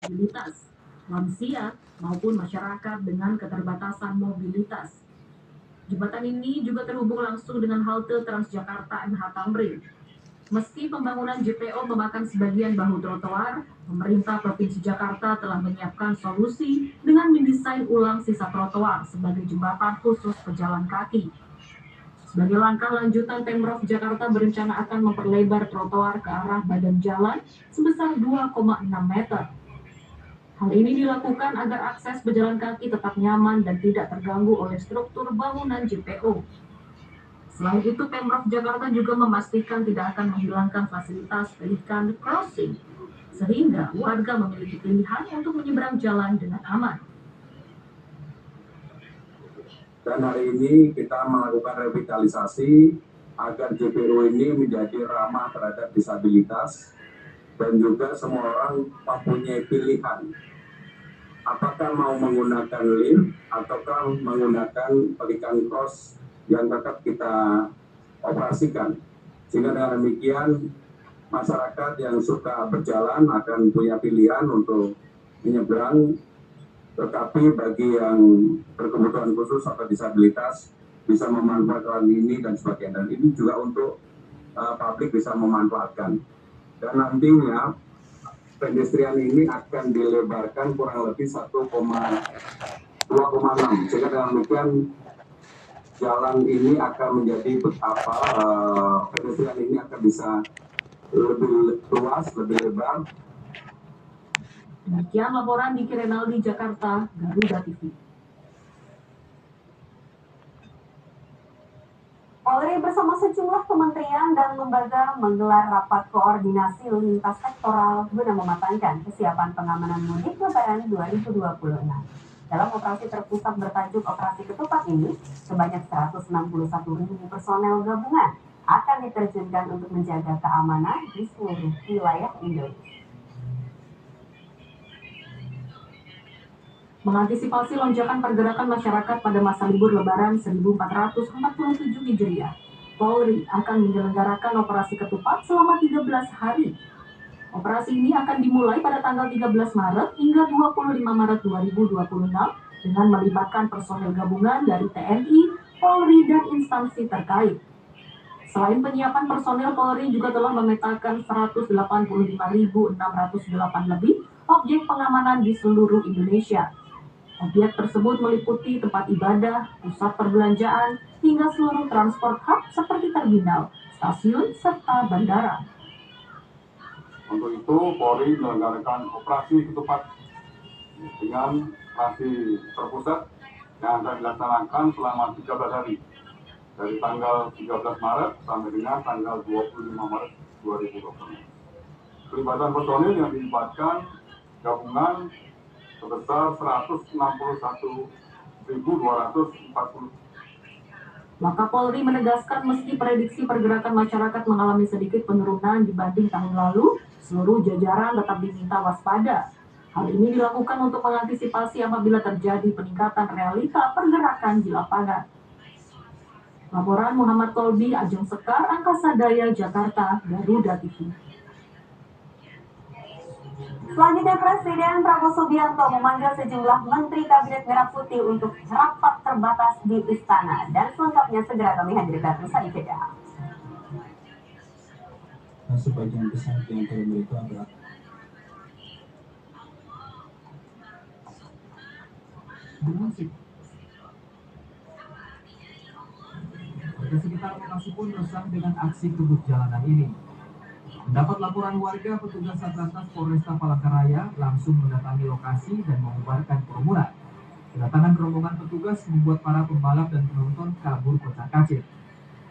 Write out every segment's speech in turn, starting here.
mobilitas, lansia, maupun masyarakat dengan keterbatasan mobilitas. Jembatan ini juga terhubung langsung dengan halte Transjakarta MH Tamrin. Meski pembangunan JPO memakan sebagian bahu trotoar, pemerintah Provinsi Jakarta telah menyiapkan solusi dengan mendesain ulang sisa trotoar sebagai jembatan khusus pejalan kaki. Sebagai langkah lanjutan, Pemprov Jakarta berencana akan memperlebar trotoar ke arah badan jalan sebesar 2,6 meter. Hal ini dilakukan agar akses pejalan kaki tetap nyaman dan tidak terganggu oleh struktur bangunan JPO. Selain itu, Pemprov Jakarta juga memastikan tidak akan menghilangkan fasilitas pelikan crossing, sehingga warga memiliki pilihan untuk menyeberang jalan dengan aman. Dan hari ini kita melakukan revitalisasi agar JPO ini menjadi ramah terhadap disabilitas dan juga semua orang mempunyai pilihan. Apakah mau menggunakan lift ataukah menggunakan pelikan cross yang tetap kita operasikan. Sehingga dengan demikian masyarakat yang suka berjalan akan punya pilihan untuk menyeberang. Tetapi bagi yang berkebutuhan khusus atau disabilitas bisa memanfaatkan ini dan sebagainya. Dan ini juga untuk publik bisa memanfaatkan. Dan nantinya pedestrian ini akan dilebarkan kurang lebih 2,6. Sehingga dengan demikian jalan ini akan menjadi betapa pedestrian ini akan bisa lebih luas, lebih lebar. Demikian laporan Diki Renaldi, Jakarta, Garuda TV. Polri bersama sejumlah kementerian dan lembaga menggelar rapat koordinasi lintas sektoral guna mematangkan kesiapan pengamanan mudik Lebaran 2026. Dalam operasi terpusat bertajuk Operasi Ketupat ini, sebanyak 161.000 personel gabungan akan diterjunkan untuk menjaga keamanan di seluruh wilayah Indonesia. Mengantisipasi lonjakan pergerakan masyarakat pada masa libur Lebaran 1447 Hijriah, Polri akan menyelenggarakan operasi ketupat selama 13 hari. Operasi ini akan dimulai pada tanggal 13 Maret hingga 25 Maret 2026 dengan melibatkan personel gabungan dari TNI, Polri, dan instansi terkait. Selain penyiapan personel, Polri juga telah memetakan 185.608 lebih objek pengamanan di seluruh Indonesia. Objek tersebut meliputi tempat ibadah, pusat perbelanjaan, hingga seluruh transport hub seperti terminal, stasiun, serta bandara. Untuk itu, Polri menyelenggarakan operasi ketupat dengan operasi terpusat yang akan dilaksanakan selama 13 hari dari tanggal 13 Maret sampai dengan tanggal 25 Maret 2020. Pelibatan personil yang dilibatkan gabungan sebesar 161.240. Maka Polri menegaskan meski prediksi pergerakan masyarakat mengalami sedikit penurunan dibanding tahun lalu, seluruh jajaran tetap diminta waspada. Hal ini dilakukan untuk mengantisipasi apabila terjadi peningkatan realita pergerakan di lapangan. Laporan Muhammad Kolbi, Ajeng Sekar, Angkasa Daya, Jakarta, Garuda TV. Selanjutnya, Presiden Prabowo Subianto memanggil sejumlah Menteri Kabinet Merah Putih untuk rapat terbatas di Istana. Dan selengkapnya segera kami hadirkan usai jeda. Sebagian besar di antara mereka adalah warga sekitar lokasi pun resah dengan aksi gebuk jalanan ini. Mendapat laporan warga, petugas Satlantas Polresta Palangkaraya langsung mendatangi lokasi dan membubarkan kerumunan. Kedatangan rombongan petugas membuat para pembalap dan penonton kabur kocar-kacir.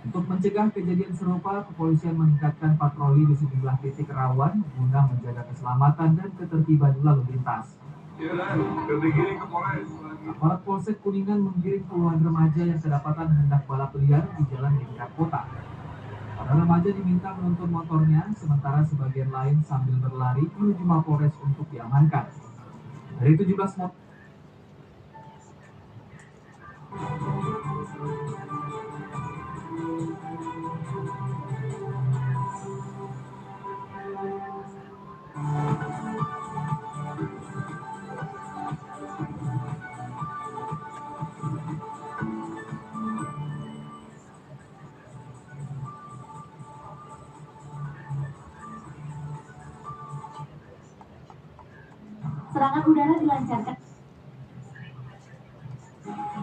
Untuk mencegah kejadian serupa, kepolisian meningkatkan patroli di sejumlah titik rawan guna menjaga keselamatan dan ketertiban lalu lintas. Aparat Polsek Kuningan menggiring puluhan remaja yang kedapatan hendak balap liar di jalan lingkar kota. Para remaja diminta menuntun motornya, sementara sebagian lain sambil berlari menuju Mapolres untuk diamankan. Dari 17 motor Serangan udara dilancarkan.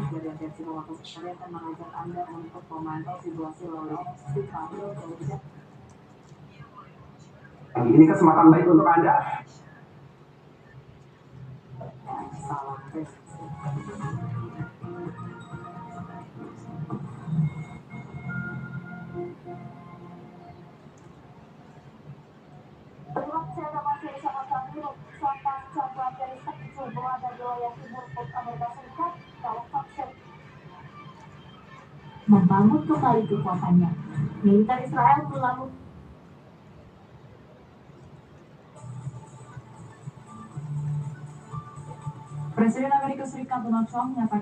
Dari agensi Mawakil Sekretariat akan mengajak Anda untuk memantau situasi lalu lintas di Pablo dan ini kesempatan baik untuk Anda. salam tes. Terima kasih Anda masih bersama kami untuk pasca pelatihan seksual berada di wilayah timur Amerika Serikat. Kalau vaksin membangun kembali kekuatannya, militer Israel melakukan Presiden Amerika Serikat Donald Trump menyatakan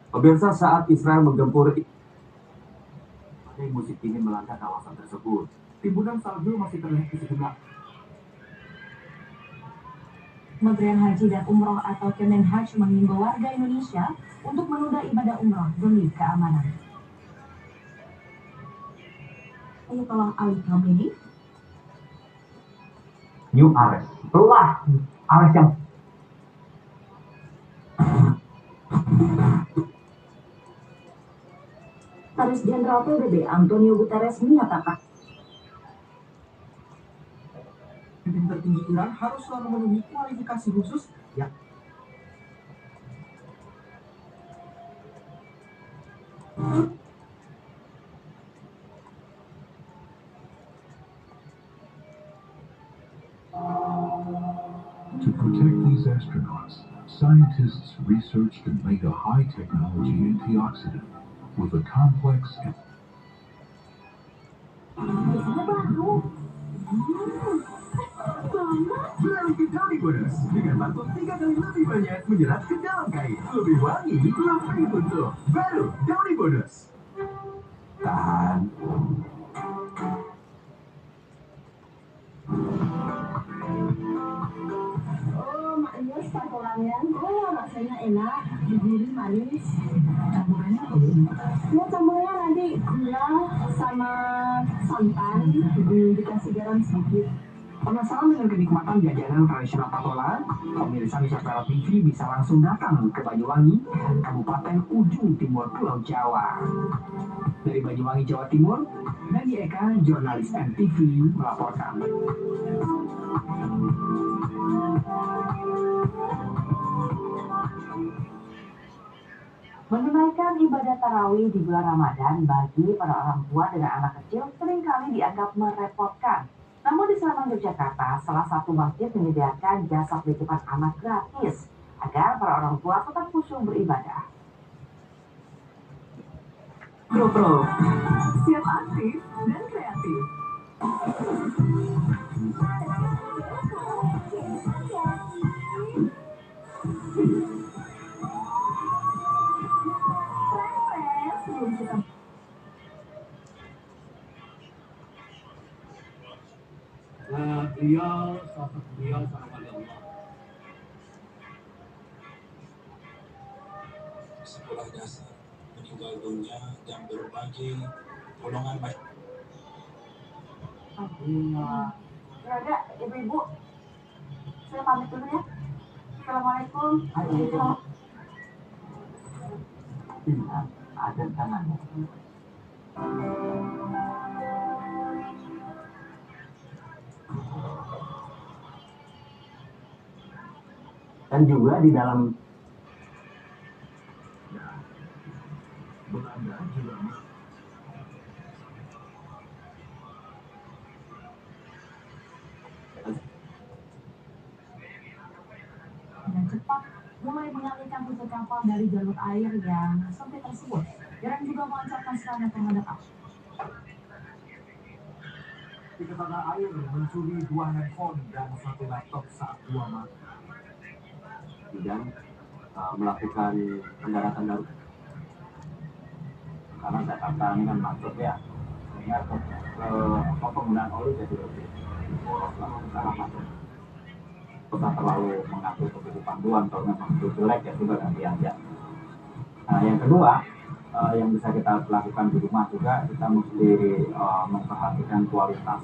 Pemirsa, saat Israel menggempur musik dingin melanda kawasan tersebut. Timbunan salju masih terlihat di sejumlah. Kementerian Haji dan Umroh atau Kemenhaj mengimbau warga Indonesia untuk menunda ibadah umroh demi keamanan. Ayatollah Ali Khamenei New arrest. Telah arrest yang Sekretaris Jenderal PBB Antonio Guterres menyatakan Pemimpin tertinggi Iran haruslah memenuhi kualifikasi khusus yang To protect these astronauts, scientists researched and made a high-technology antioxidant with a complex Beralih ke Downy Bonus dengan bantuan 3 kali lebih banyak menyerap ke dalam kain, lebih wangi, lebih bentuk. Baru Downy Bonus. Tahan. oh maknya patolannya, oh rasanya enak, gurih manis. Campurannya apa bu? Ya campurannya nanti gula sama santan, dikasih garam sedikit. Penasaran dengan kenikmatan jajanan tradisional patola? Pemirsa Nusantara TV bisa langsung datang ke Banyuwangi, Kabupaten Ujung Timur Pulau Jawa. Dari Banyuwangi, Jawa Timur, Nandi Eka, jurnalis NTV melaporkan. Menunaikan ibadah tarawih di bulan Ramadan bagi para orang tua dengan anak kecil seringkali dianggap merepotkan. Namun di Sleman, Yogyakarta, salah satu masjid menyediakan jasa titipan anak gratis agar para orang tua tetap khusyuk beribadah. GoPro, siap aktif dan kreatif. Sebelum kita beliau sosok beliau sama Allah. Sekolah dasar meninggal dunia dan berbagai golongan masyarakat. Ya udah, ibu-ibu, saya pamit dulu ya. Assalamualaikum. Ingat, ada tangannya. Dan juga di dalam Belanda juga dengan cepat mulai mengalihkan rute kapal dari jalur air yang sempit tersebut. Iran juga melancarkan serangan terhadap Di tengah air mencuri 2 handphone dan 1 laptop saat 2 mati. dan melakukan pendaratan darurat. Karena Jakarta ini kan macet ya, sehingga penggunaan oli jadi lebih boros lah secara masuk. Kita terlalu mengatur seperti panduan kalau memang itu jelek ya sudah ganti aja. Nah, yang kedua yang bisa kita lakukan di rumah juga, kita mesti memperhatikan kualitas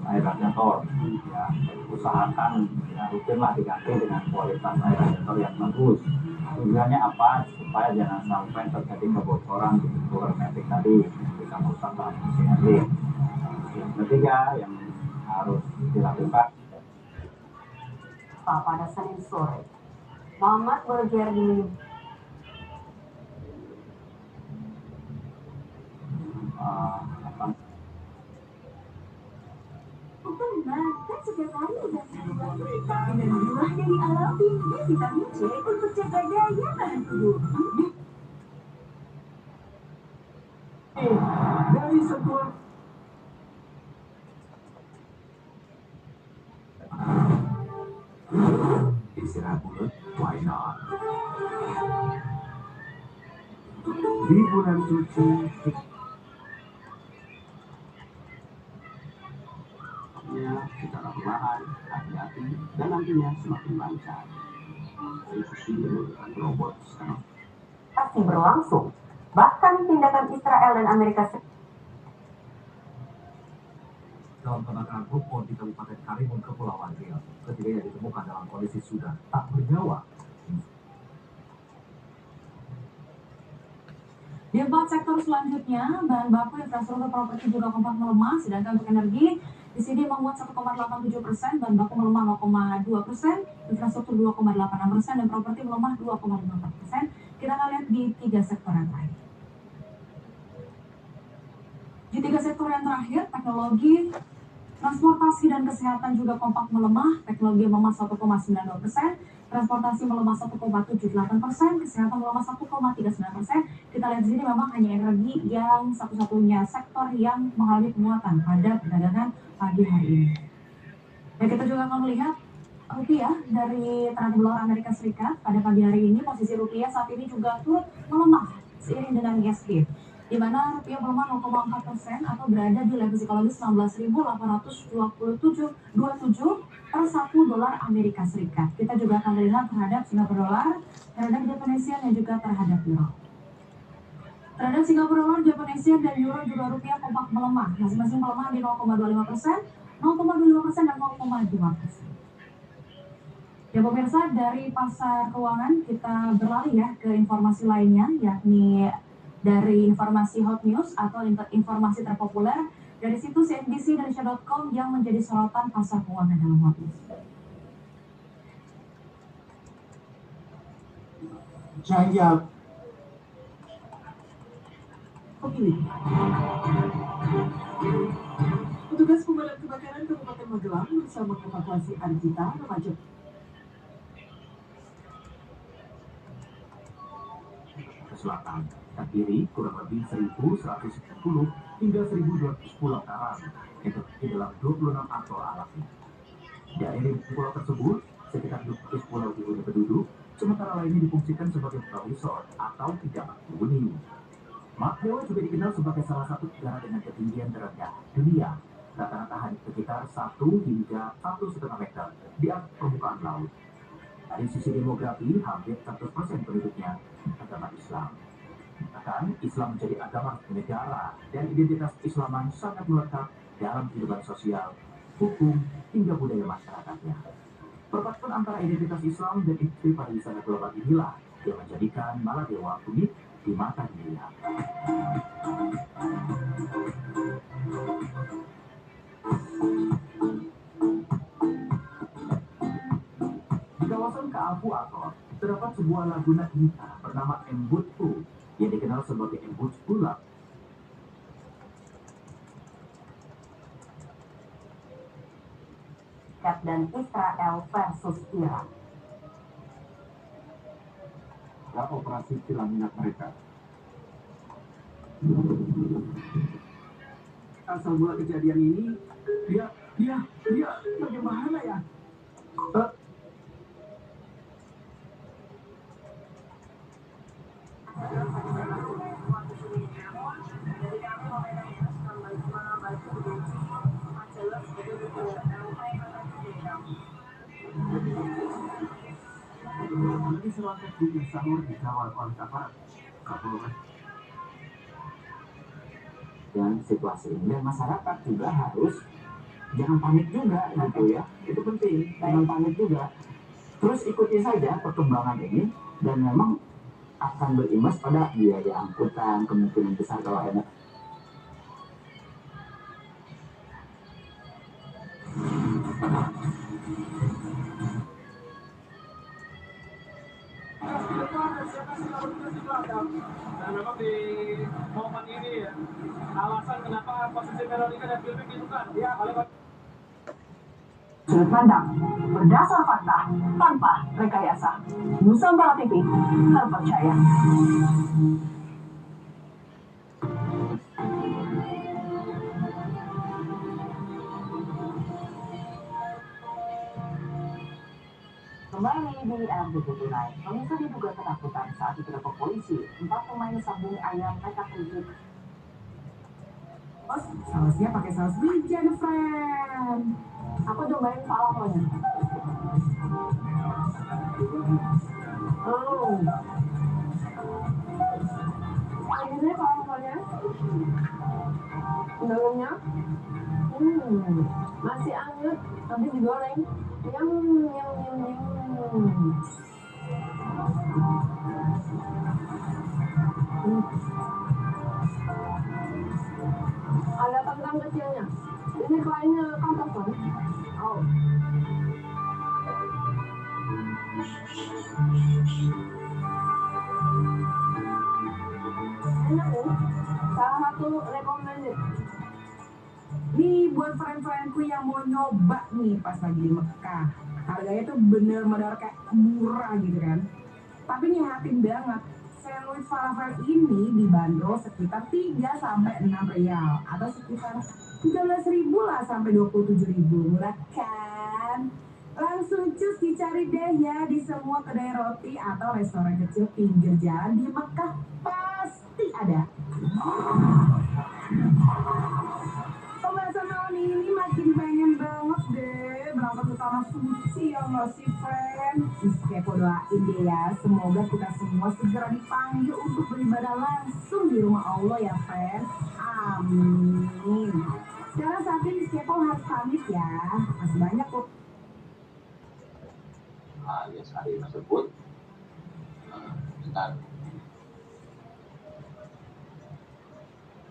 air radiator ya, usahakan ya, rutinlah diganti dengan kualitas air radiator yang bagus. Tujuannya apa? Supaya jangan sampai terjadi kebocoran di cooler matic tadi yang bisa merusak transmisi air. Yang ketiga yang harus dilakukan Pada Senin sore, Muhammad bergerak di Tenang, kan setiap hari udah vitamin dan buah dari alami dan vitamin C untuk jaga daya tahan tubuh. Dari sebuah istirahat mulut, why not? Di bulan suci secara perlahan, hati-hati, dan nantinya semakin lancar. Robot sekarang masih berlangsung. Bahkan tindakan Israel dan Amerika Serikat dalam kebakaran ruko di Kabupaten Karimun, Kepulauan Riau. Ketiganya ditemukan dalam kondisi sudah tak bernyawa. Di 4 sektor selanjutnya, bahan baku infrastruktur properti juga kompak melemah, sedangkan untuk energi di sini menguat 1,87%, bahan baku melemah 0,2%, infrastruktur 2,86%, dan properti melemah 2,54%. Kita akan lihat di 3 sektor yang terakhir. Di 3 sektor yang terakhir, teknologi, transportasi dan kesehatan juga kompak melemah. Teknologi melemah 1,92%, transportasi melemah 1,78%, kesehatan melemah 1,39%. Kita lihat di sini memang hanya energi yang satu-satunya sektor yang mengalami penguatan pada perdagangan pagi hari ini. Dan kita juga akan melihat rupiah dari terhadap dolar Amerika Serikat pada pagi hari ini. Posisi rupiah saat ini juga turut melemah seiring dengan ISG, di mana rupiah melemah 0,4% atau berada di level psikologis 16.827,27 per 1 dolar Amerika Serikat. Kita juga akan melihat terhadap Singapura dolar, terhadap Japanese yen, dan juga terhadap euro. Terhadap Singapura dolar, Japanese yen, dan euro juga rupiah kompak melemah, masing-masing melemah di 0,25%, 0,25%, dan 0,2%. Ya pemirsa, dari pasar keuangan kita beralih ya ke informasi lainnya, yakni dari informasi hot news atau informasi terpopuler dari situs CNBC-Indonesia.com yang menjadi sorotan pasar keuangan dalam hot news. saya begini. Petugas pemadam kebakaran Kabupaten Magelang berusaha mengevakuasi Arjita remaja ke selatan. Terdiri kurang lebih 1.110 hingga 1.200 pulau karang yang terdiri dalam 26 atol alami. Dari pulau tersebut, sekitar 200 pulau dihuni penduduk, sementara lainnya difungsikan sebagai pulau resort atau tidak berhuni. Dewa juga dikenal sebagai salah satu negara dengan ketinggian terendah dunia. Rata-rata hanya sekitar 1 hingga 1,5 meter di atas permukaan laut. Dari sisi demografi, hampir 100% penduduknya agama Islam. Bahkan Islam menjadi agama negara dan identitas Islaman sangat melekat dalam kehidupan sosial, hukum, hingga budaya masyarakatnya. Perpaduan antara identitas Islam dan industri pariwisata global inilah yang menjadikan Maladewa unik di mata dunia. Di kawasan Kaafu Atol terdapat sebuah laguna indah bernama Embutpu yang dikenal sebagai Embut Pulau. dan Israel versus Iran. Operasi kilang minyak mereka. Asal mula kejadian ini, dia bagaimana ya? masyarakat bikin sahur dikawal oleh aparat Kapolres. Dan situasi ini dan masyarakat juga harus jangan panik juga gitu ya, itu penting, jangan panik juga. Terus ikuti saja perkembangan ini dan memang akan berimbas pada biaya angkutan kemungkinan besar kalau enak. Dan memang di momen ini ya, alasan kenapa posisi Veronica dan Philip itu kan, ya oleh Sudut pandang berdasar fakta tanpa rekayasa. Nusantara TV terpercaya. Kembali di RDP Tunai, pemirsa diduga ketakutan saat ditangkap polisi. 4 pemain sambung ayam mereka prinsip. Bos, sausnya pakai saus wijen, friend. Aku cobain falafelnya. Oh. Ini falafelnya. Dalamnya. Masih anget, tapi digoreng. Yum. Ada kentang kecilnya. Ini kliennya kantong kan? Oh. Enak ya? Salah satu recommended. Nih buat friend-friendku yang mau nyoba nih pas lagi di Mekah. Harganya tuh bener-bener kayak murah gitu kan. Tapi nyehatin banget. Sandwich falafel ini dibanderol sekitar 3-6 rial atau sekitar 13.000 lah sampai 27.000. Murah kan? Langsung cus dicari deh ya di semua kedai roti atau restoran kecil pinggir jalan di Mekah pasti ada. Pembahasan malam ini makin pengen banget deh berangkat ke tanah suci ya nggak sih, friend? Kepo doain deh ya, semoga kita semua segera dipanggil untuk beribadah langsung di rumah Allah ya, friend. Amin. Sekarang saatnya Kepo harus pamit ya, masih banyak kok. Alias hari tersebut kita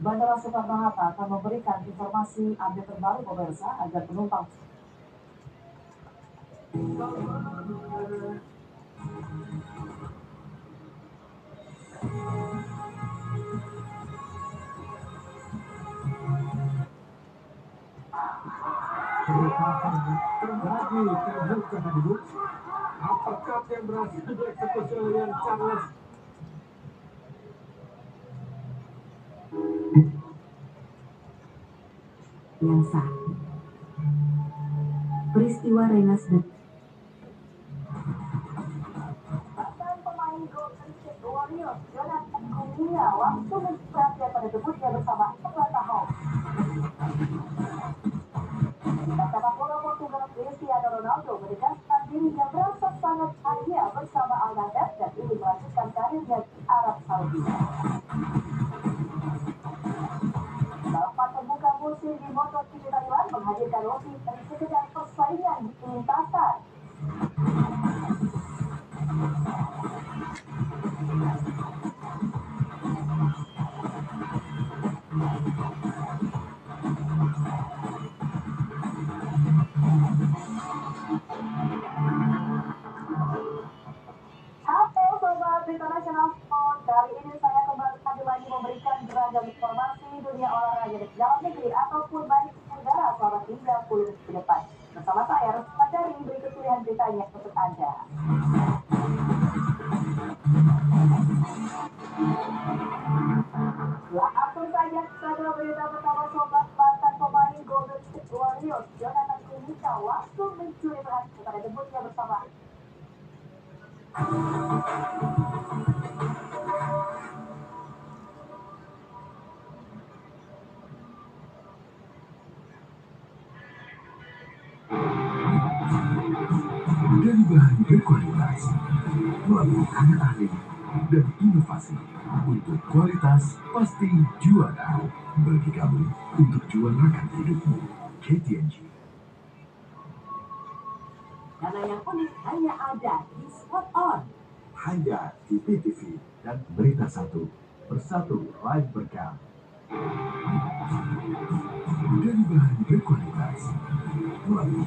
Bandara Soekarno-Hatta akan memberikan informasi update terbaru pemirsa agar penumpang Terbagi terbuka dulu. Apakah yang berhasil dieksekusi oleh Charles? yang sah. Peristiwa Rengas dan pemain Golden State Warriors Jonathan Kuminga waktu mencerahkan pada debutnya bersama Atlanta Hawks. Sepak bola Portugal Cristiano Ronaldo menegaskan dirinya merasa sangat bahagia bersama Al Nassr dan ingin melanjutkan karirnya di Arab Saudi. Balapan pembuka musim di MotoGP Thailand menghadirkan lebih dari sekedar persaingan di lintasan. Halo Sobat International Sport, kali ini saya kembali lagi memberikan beragam informasi dunia olahraga dari dalam negeri ataupun mancanegara selama 30 menit ke depan. Bersama saya, Rusma Dari, berikut pilihan beritanya untuk Anda. Langsung saja pada berita pertama Sobat, mantan pemain Golden State Warriors Jonathan Kuminga langsung mencuri perhatian pada debutnya bersama Dari bahan berkualitas melalui tenaga ahli dan inovasi untuk kualitas pasti juara bagi kamu untuk juarakan hidupmu. KTNG. Nama yang unik hanya ada di Spot On. Hanya di PTV dan Berita Satu bersatu live berkah. Dari bahan berkualitas melalui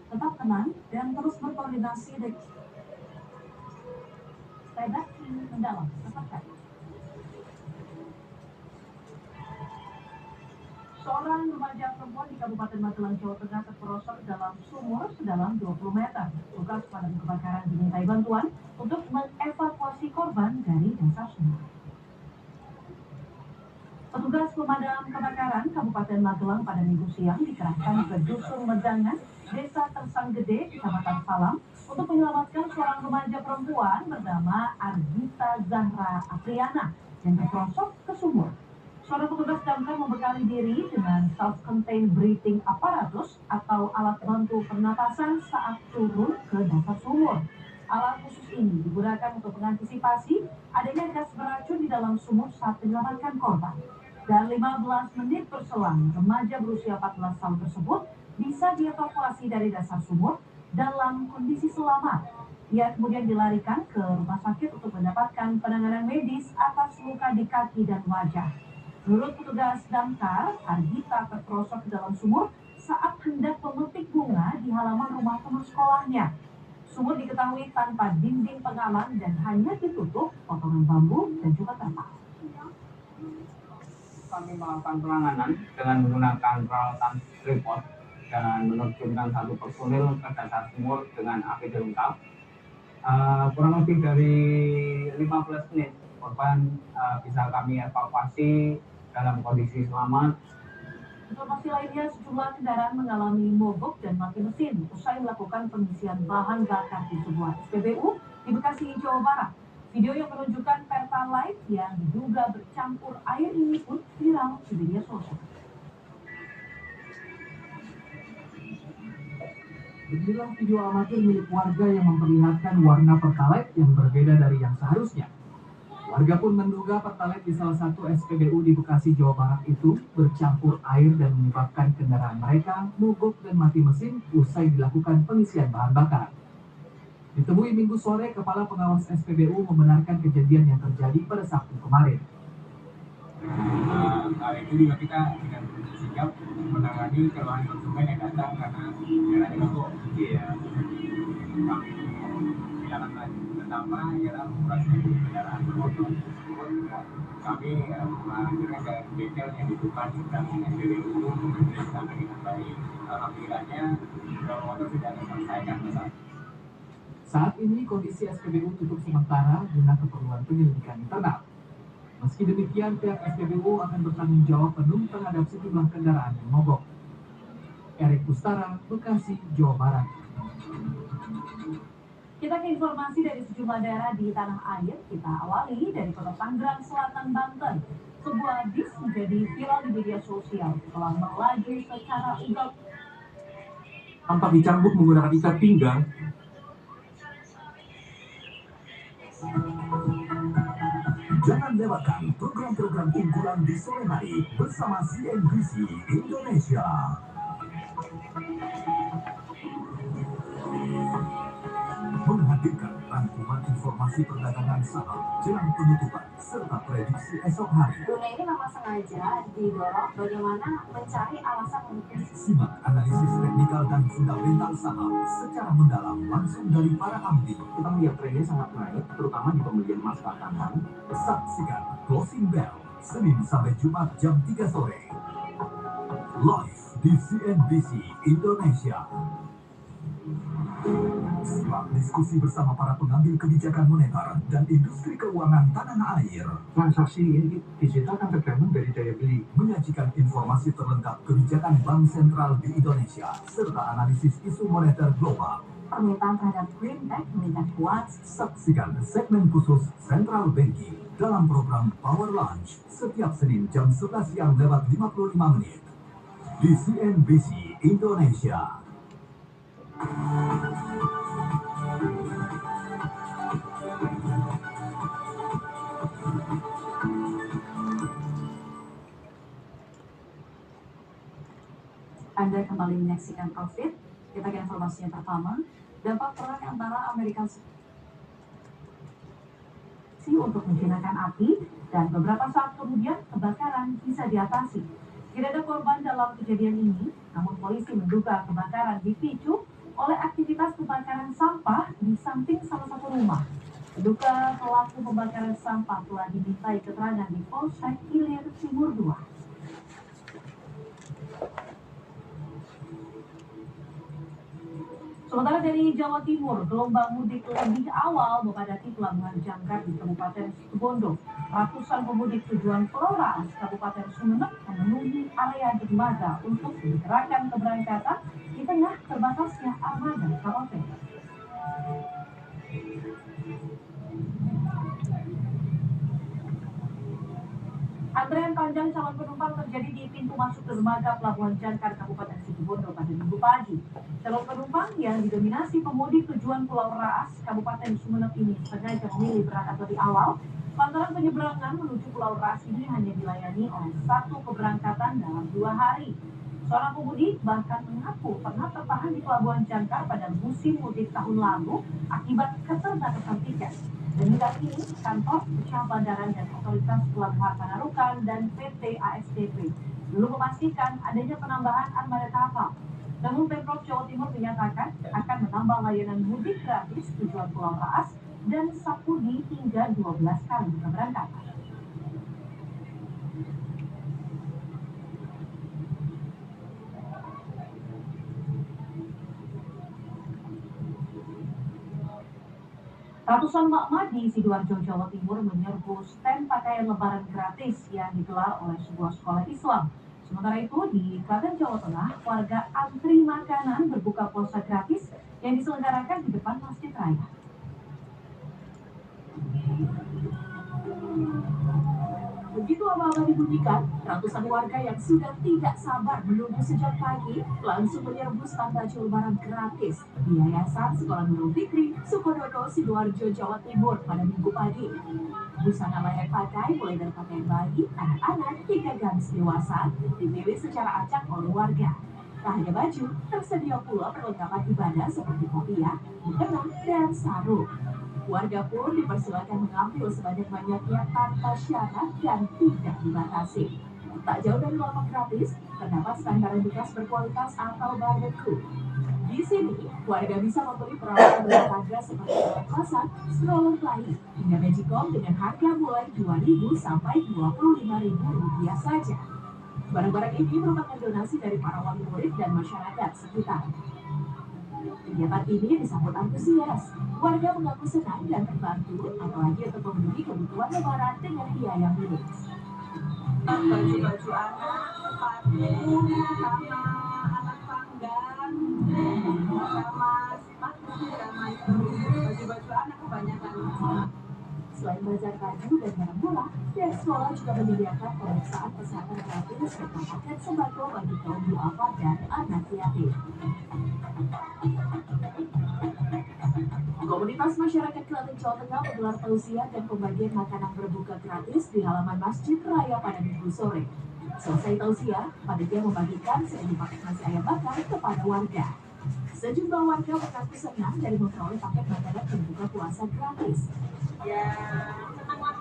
Tetap tenang dan terus berkoordinasi dengan redaksi mendalam. Tetapkan. Seorang remaja perempuan di Kabupaten Magelang, Jawa Tengah terperosok dalam sumur sedalam 20 meter. Tugas pemadam kebakaran dimintai bantuan untuk mengevakuasi korban dari dasar sumur. Petugas pemadam kebakaran Kabupaten Magelang pada Minggu siang dikerahkan ke Dusun Medangan, Desa Tersang Gede, Kecamatan Salam, untuk menyelamatkan seorang remaja perempuan bernama Argita Zahra Apriana yang terperosok ke sumur. Seorang petugas damkar membekali diri dengan self-contained breathing apparatus atau alat bantu pernapasan saat turun ke dasar sumur. Alat khusus ini digunakan untuk mengantisipasi adanya gas beracun di dalam sumur saat menyelamatkan korban. Dan 15 menit berselang, remaja berusia 14 tahun tersebut bisa dievakuasi dari dasar sumur dalam kondisi selamat. Ia kemudian dilarikan ke rumah sakit untuk mendapatkan penanganan medis atas luka di kaki dan wajah. Menurut petugas damkar, Argita terperosok ke dalam sumur saat hendak memetik bunga di halaman rumah teman sekolahnya. Sumur diketahui tanpa dinding pengaman dan hanya ditutup potongan bambu dan juga terpal. Kami melakukan penanganan dengan menggunakan peralatan tripod dan menerjunkan satu personil ke dasar sumur dengan APD lengkap. Kurang lebih dari 15 menit korban bisa kami evakuasi dalam kondisi selamat. Informasi lainnya, sejumlah kendaraan mengalami mogok dan mati mesin usai melakukan pengisian bahan bakar di sebuah SPBU di Bekasi, Jawa Barat. Video yang menunjukkan Pertalite yang diduga bercampur air ini pun viral di media sosial. Inilah video amatir milik warga yang memperlihatkan warna Pertalite yang berbeda dari yang seharusnya. Warga pun menduga Pertalite di salah satu SPBU di Bekasi, Jawa Barat itu bercampur air dan menyebabkan kendaraan mereka mogok dan mati mesin usai dilakukan pengisian bahan bakar. Ditemui Minggu sore, Kepala Pengawas SPBU membenarkan kejadian yang terjadi pada Sabtu kemarin. Kali itu juga kita dengan sigap menangani keluhan konsumen yang datang karena jalannya mogok. Iya. Kami jalan lagi pertama ialah mengurangi kendaraan bermotor. Kami mengajukan ke bengkel yang dibuka di belakang SPBU memeriksa dengan baik. Alhamdulillahnya motor tidak terselesaikan masalah. Saat ini kondisi SPBU tutup sementara guna keperluan penyelidikan internal. Meski demikian, pihak SPBU akan bertanggung jawab penuh terhadap sejumlah kendaraan yang mogok. Erik Kustara, Bekasi, Jawa Barat. Kita ke informasi dari sejumlah daerah di tanah air. Kita awali dari Kota Tangerang Selatan, Banten. Sebuah bis menjadi viral di media sosial setelah melaju secara ugal. Tampak dicambuk menggunakan ikat pinggang. Jangan lewatkan program-program unggulan di sore hari bersama CNBC Indonesia. Menghadirkan rangkuman informasi perdagangan saham jelang penutupan serta prediksi esok hari. Dunia ini memang sengaja didorong bagaimana mencari alasan untuk Simak analisis teknikal dan fundamental saham secara mendalam langsung dari para ahli. Kita melihat trennya sangat naik, terutama di pembelian emas batangan. Saksikan Closing Bell Senin sampai Jumat jam 3 sore. Live di CNBC Indonesia. Simak diskusi bersama para pengambil kebijakan moneter dan industri keuangan tanah air. Transaksi ini digital kan tergantung dari daya beli. Menyajikan informasi terlengkap kebijakan Bank Sentral di Indonesia serta analisis isu moneter global. permintaan terhadap greenback meningkat kuat. Saksikan segmen khusus Central Banking dalam program Power Lunch setiap Senin jam 11 siang lewat 55 menit di CNBC Indonesia. Anda kembali menyaksikan Profit. Kita ke informasi yang pertama. Dampak perang antara Amerika untuk menjinakkan api dan beberapa saat kemudian kebakaran bisa diatasi. Tidak ada korban dalam kejadian ini, namun polisi menduga kebakaran dipicu oleh aktivitas pembakaran sampah di samping salah satu rumah. Diduga pelaku pembakaran sampah telah dimintai keterangan di Polsek Ilir Timur 2. Sementara dari Jawa Timur, gelombang mudik lebih awal memadati pelabuhan Jangkar di Kabupaten Situbondo. Ratusan pemudik tujuan Pulau Raas, Kabupaten Sumeneb memenuhi area dermaga untuk digerakkan keberangkatan di tengah terbatasnya armada kapal feri. Antrean panjang calon penumpang terjadi di pintu masuk dermaga Pelabuhan Jangkar Kabupaten Situbondo pada Minggu pagi. Calon penumpang yang didominasi pemudik tujuan Pulau Raas, Kabupaten Sumeneb ini sengaja memilih berangkat lebih awal lantaran penyeberangan menuju Pulau Raas ini hanya dilayani oleh satu keberangkatan dalam 2 hari. Seorang pemudik bahkan mengaku pernah tertahan di Pelabuhan Jangkar pada musim mudik tahun lalu akibat keterbatasan tiket. Dan hingga kini, kantor Pecah Bandaran dan Otoritas Pelabuhan Panarukan dan PT ASDP belum memastikan adanya penambahan armada kapal. Namun Pemprov Jawa Timur menyatakan akan menambah layanan mudik gratis tujuan Pulau Raas dan Sapudi hingga 12 kali keberangkatan. Ratusan emak-emak di Sidoarjo, Jawa Timur menyerbu stand pakaian lebaran gratis yang digelar oleh sebuah sekolah Islam. Sementara itu, di Klaten, Jawa Tengah, warga antri makanan berbuka puasa gratis yang diselenggarakan di depan Masjid Raya. Begitu aba-aba dibunyikan, ratusan warga yang sudah tidak sabar menunggu sejak pagi langsung menyerbu stand baju lebaran gratis di Yayasan Sekolah Nurul Fikri, Sukodono, Sidoarjo, Jawa Timur pada Minggu pagi. Busana layak pakai mulai dari pakaian bayi, anak-anak, hingga gamis dewasa dipilih secara acak oleh warga. Tak hanya baju, tersedia pula perlengkapan ibadah seperti kopiah, mukena, dan sarung. Warga pun dipersilakan mengambil sebanyak-banyaknya tanpa syarat dan tidak dibatasi. Tak jauh dari lapak gratis, terdapat stand barang bekas berkualitas atau barbecue. Di sini, warga bisa membeli peralatan berharga seperti alat masak, stroller bayi, hingga magicom dengan harga mulai Rp2.000 sampai Rp25.000 saja. Barang-barang ini merupakan donasi dari para wali murid dan masyarakat sekitar. Kegiatan ini disambut antusias. Warga mengaku senang dan terbantu, apalagi untuk memenuhi kebutuhan lebaran dengan biaya minim. Baju-baju anak, sepatu, sama anak panggang, sama sepatu, sama itu baju-baju anak kebanyakan. Selain bazar baju dan barang murah, pihak sekolah juga menyediakan pemeriksaan kesehatan gratis serta paket sembako bagi kaum duafa dan anak yatim. Komunitas masyarakat Klaten, Jawa Tengah menggelar tausiah dan pembagian makanan berbuka gratis di halaman Masjid Raya pada Minggu sore. Selesai tausiah, panitia membagikan 1.000 paket nasi ayam bakar kepada warga. Sejumlah warga mengaku senang dari memperoleh paket makanan berbuka puasa gratis. Ya, senang lah.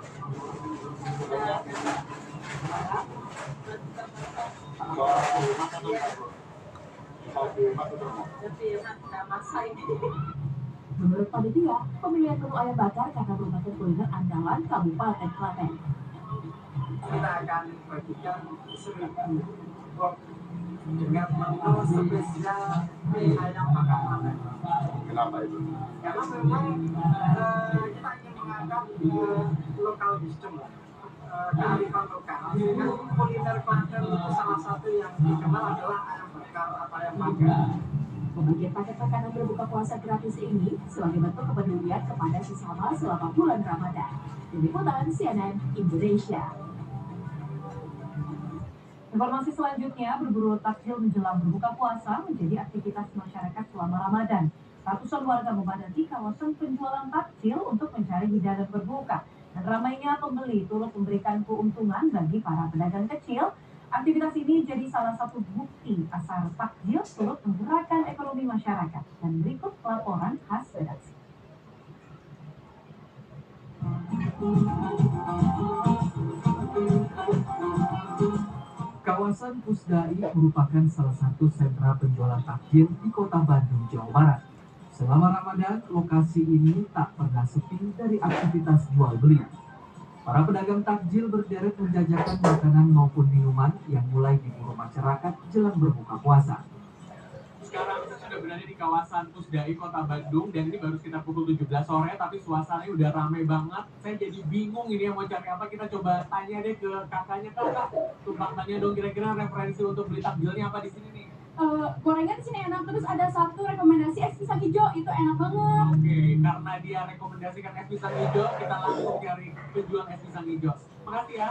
Menurut panitia, pemilihan menu ayam bakar karena merupakan kuliner andalan Kabupaten Klaten. Kita akan bagikan 1.000 box dengan menu spesial ayam bakar Klaten. Kenapa itu? Karena memang kita ingin mengangkat lokal wisdom, kearifan lokal. Dengan kuliner Klaten itu salah satu yang dikenal adalah ayam bakar atau ayam bakar. Pembagian paket makanan berbuka puasa gratis ini sebagai bentuk kepedulian kepada sesama selama bulan Ramadan. Tim Liputan CNN Indonesia. Informasi selanjutnya, berburu takjil menjelang berbuka puasa menjadi aktivitas masyarakat selama Ramadan. Ratusan warga memadati kawasan penjualan takjil untuk mencari hidangan berbuka. Dan ramainya pembeli turut memberikan keuntungan bagi para pedagang kecil. Aktivitas ini jadi salah satu bukti pasar takjil turut menggerakkan ekonomi masyarakat. Dan berikut laporan khas redaksi. Kawasan Pusdai merupakan salah satu sentra penjualan takjil di Kota Bandung, Jawa Barat. Selama Ramadan, lokasi ini tak pernah sepi dari aktivitas jual beli. Para pedagang takjil berderet menjajakan makanan maupun minuman yang mulai diburu masyarakat jelang berbuka puasa. Sekarang saya sudah berada di kawasan Pusdai, Kota Bandung, dan ini baru sekitar pukul 17 sore, tapi suasananya udah ramai banget. Saya jadi bingung ini yang mau cari apa. Kita coba tanya deh ke kakaknya. Kakak, tumpang tanya dong kira-kira referensi untuk beli takjilnya apa di sini nih? Gorengan di sini enak, terus ada satu rekomendasi es pisang hijau, itu enak banget. Oke, karena dia rekomendasikan es pisang hijau, kita langsung cari penjual es pisang hijau. Makasih ya.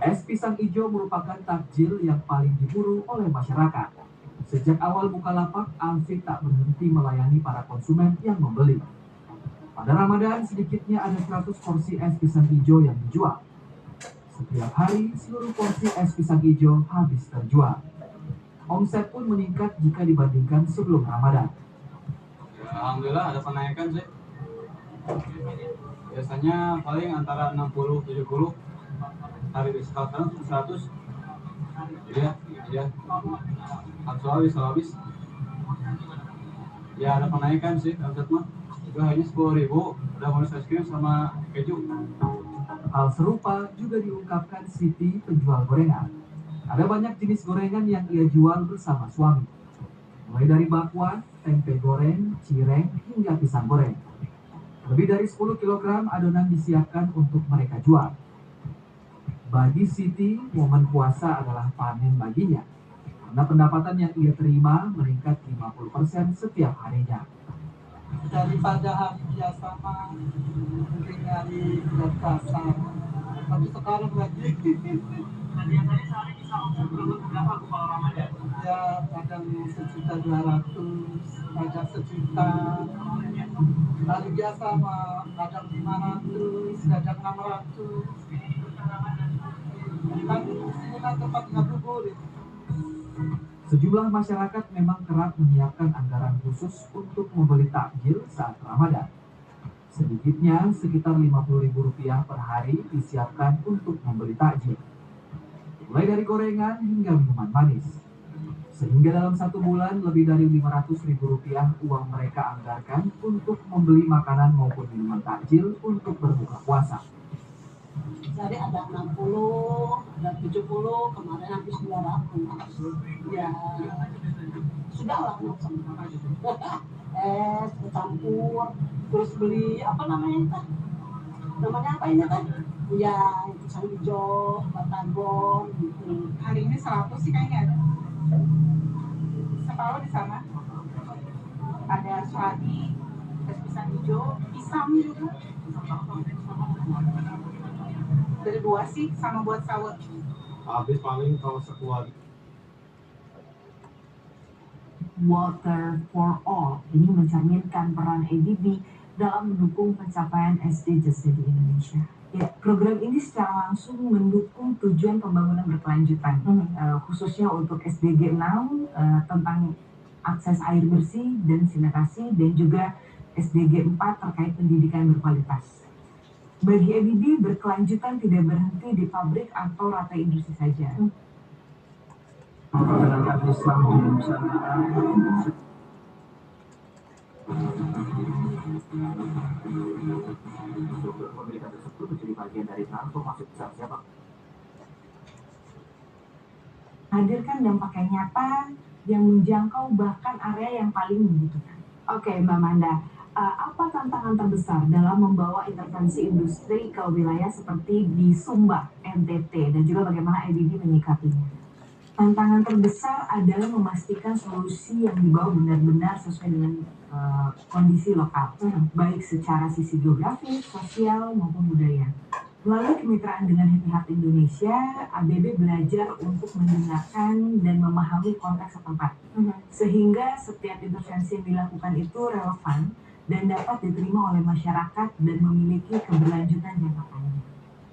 Es pisang hijau merupakan takjil yang paling diburu oleh masyarakat. Sejak awal Bukalapak, Alfie tak berhenti melayani para konsumen yang membeli. Pada Ramadan, sedikitnya ada 100 porsi es pisang hijau yang dijual. Setiap hari, seluruh porsi es pisang hijau habis terjual. Omset pun meningkat jika dibandingkan sebelum Ramadan. Alhamdulillah ada penaikan sih. Biasanya paling antara 60-70. Hari sekarang 100. Iya. Habis. Ya ada penaikan sih omset mah. Itu hanya 10.000. Udah bonus es krim sama keju. Hal serupa juga diungkapkan Siti, penjual gorengan. Ada banyak jenis gorengan yang ia jual bersama suami. Mulai dari bakwan, tempe goreng, cireng, hingga pisang goreng. Lebih dari 10 kg adonan disiapkan untuk mereka jual. Bagi Siti, momen puasa adalah panen baginya, karena pendapatan yang ia terima meningkat 50% setiap harinya. Daripada hari biasa mah mungkin hari bulan puasa, tapi sekarang lagi Biasanya sehari bisa omset berapa kalau Ramadan? ya kadang 1.200.000, kadang 1.000.000. Hari biasa mah kadang 500, kadang 600. Kan sini kan tempat ngabuburit. Sejumlah masyarakat memang kerap menyiapkan anggaran khusus untuk membeli takjil saat Ramadan. Sedikitnya sekitar Rp50.000 per hari disiapkan untuk membeli takjil. Mulai dari gorengan hingga minuman manis. Sehingga dalam 1 bulan lebih dari Rp500.000 uang mereka anggarkan untuk membeli makanan maupun minuman takjil untuk berbuka puasa. Jadi ada 60, ada 70, kemarin habis 200. Ya, sudah lah macam es, campur, terus beli apa namanya itu? Namanya apa ini kan? Ya, pisang hijau, batagor, gitu. Hari ini 100 sih kayaknya ada. Separuh di sana. Ada seladi, es pisang hijau, pisang juga. Dari 2 sih, sama buat sahur. Habis paling kalau sekeluarga. Water for All ini mencerminkan peran ADB dalam mendukung pencapaian SDGs di Indonesia. Ya, program ini secara langsung mendukung tujuan pembangunan berkelanjutan, khususnya untuk SDG 6 tentang akses air bersih dan sanitasi, dan juga SDG 4 terkait pendidikan berkualitas. Bagi ADB, berkelanjutan tidak berhenti di pabrik atau rantai industri saja. Masyarakat Islam di Nusantara struktur pemilikan tersebut menjadi bagian dari transformasi besar siapa? Hadirkan dampak yang nyata yang menjangkau bahkan area yang paling membutuhkan. Oke, Mbak Manda, apa tantangan terbesar dalam membawa intervensi industri ke wilayah seperti di Sumba, NTT, dan juga bagaimana ADB menyikapinya? Tantangan terbesar adalah memastikan solusi yang dibawa benar-benar sesuai dengan kondisi lokal, baik secara sisi geografis, sosial, maupun budaya. Melalui kemitraan dengan Happy Heart Indonesia, ABB belajar untuk mendengarkan dan memahami konteks setempat, sehingga setiap intervensi yang dilakukan itu relevan dan dapat diterima oleh masyarakat dan memiliki keberlanjutan jangka panjang.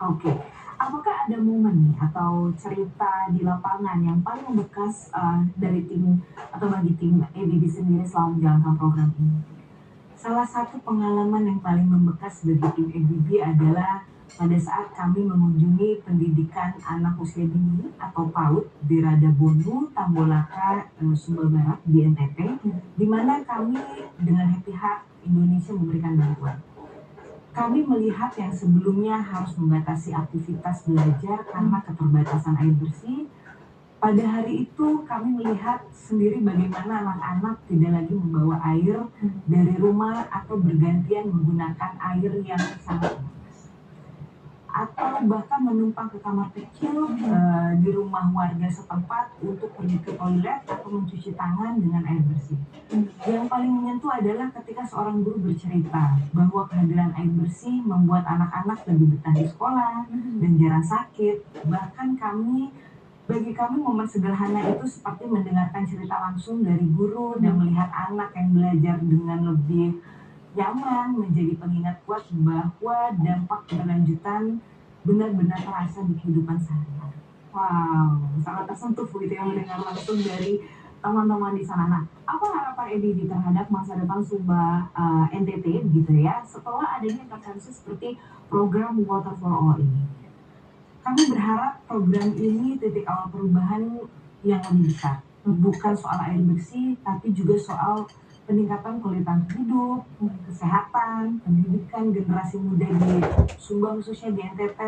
Oke. Apakah ada momen nih atau cerita di lapangan yang paling membekas dari tim atau bagi tim ABB sendiri selama menjalankan program ini? Salah satu pengalaman yang paling membekas bagi tim ABB adalah pada saat kami mengunjungi pendidikan anak usia dini atau PAUD di Radabonu, Tambolaka, Sumba Barat di NTT, di mana kami dengan Happy Heart Indonesia memberikan bantuan. Kami melihat yang sebelumnya harus membatasi aktivitas belajar karena keterbatasan air bersih. Pada hari itu kami melihat sendiri bagaimana anak-anak tidak lagi membawa air dari rumah atau bergantian menggunakan air yang sangat atau bahkan menumpang ke kamar kecil di rumah warga setempat untuk pergi ke toilet atau mencuci tangan dengan air bersih. Yang paling menyentuh adalah ketika seorang guru bercerita bahwa kehadiran air bersih membuat anak-anak lebih betah di sekolah dan jarang sakit. Bahkan bagi kami momen sederhana itu seperti mendengarkan cerita langsung dari guru dan melihat anak yang belajar dengan lebih nyaman menjadi pengingat kuat bahwa dampak keberlanjutan benar-benar terasa di kehidupan sehari-hari. Wow, sangat tersentuh begitu yang mendengar langsung dari teman-teman di sana. Nah, apa harapan ABB terhadap masa depan Sumba NTT begitu ya setelah adanya intervensi seperti program Water for All ini? Kami berharap program ini titik awal perubahan yang lebih besar. Bukan soal air bersih, tapi juga soal peningkatan kualitas hidup, kesehatan, pendidikan generasi muda di Sumba khususnya di NTT.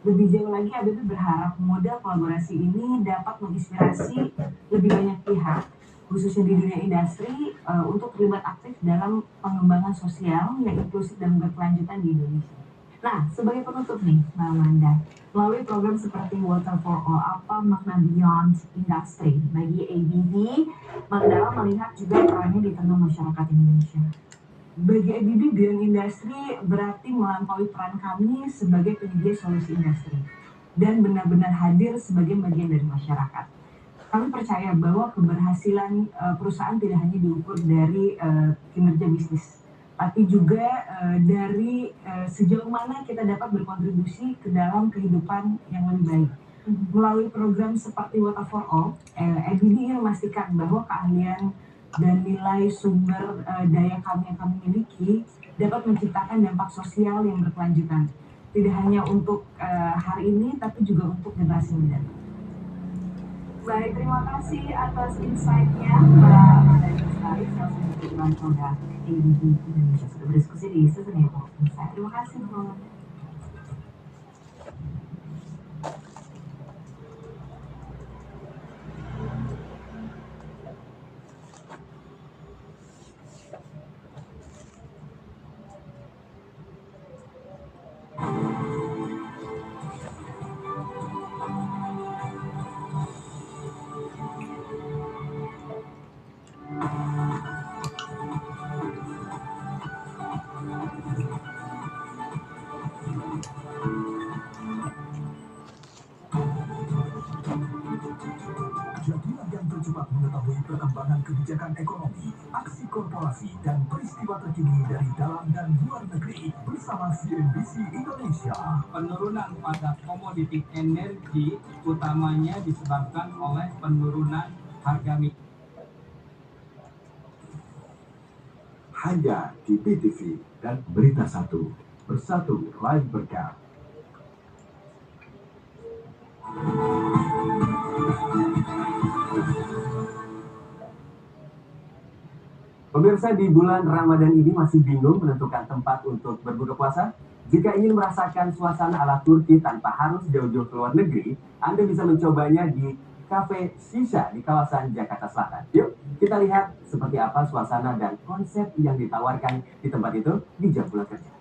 Lebih jauh lagi, ABB berharap model kolaborasi ini dapat menginspirasi lebih banyak pihak, khususnya di dunia industri, untuk terlibat aktif dalam pengembangan sosial yang inklusif dan berkelanjutan di Indonesia. Nah, sebagai penutup nih, Mbak Amanda, melalui program seperti Water for All, apa makna beyond industry bagi ABB dalam melihat juga perannya di tengah masyarakat Indonesia? Bagi ABB, beyond industry berarti melampaui peran kami sebagai penyedia solusi industri dan benar-benar hadir sebagai bagian dari masyarakat. Kami percaya bahwa keberhasilan perusahaan tidak hanya diukur dari kinerja bisnis, tapi juga dari sejauh mana kita dapat berkontribusi ke dalam kehidupan yang lebih baik. Melalui program seperti Water for All, ABB ingin memastikan bahwa keahlian dan nilai sumber daya kami yang kami miliki dapat menciptakan dampak sosial yang berkelanjutan. Tidak hanya untuk hari ini, tapi juga untuk generasi muda. Baik, terima kasih atas insight-nya Mbak Amanda Lestari, salah satu ketua produk ABB Indonesia sudah berdiskusi di Sustainable Insight. Terima kasih Mbak Amanda. Jadilah yang tercepat mengetahui perkembangan kebijakan ekonomi, aksi korporasi, dan peristiwa terkini dari dalam dan luar negeri bersama CNBC Indonesia. Penurunan pada komoditi energi utamanya disebabkan oleh penurunan harga minyak. Hanya di PTV dan Berita Satu, bersatu lain berkah. Pemirsa, di bulan Ramadan ini masih bingung menentukan tempat untuk berbuka puasa? Jika ingin merasakan suasana ala Turki tanpa harus jauh-jauh ke luar negeri, Anda bisa mencobanya di Cafe Shisha di kawasan Jakarta Selatan. Yuk, kita lihat seperti apa suasana dan konsep yang ditawarkan di tempat itu di jam pulang kerja.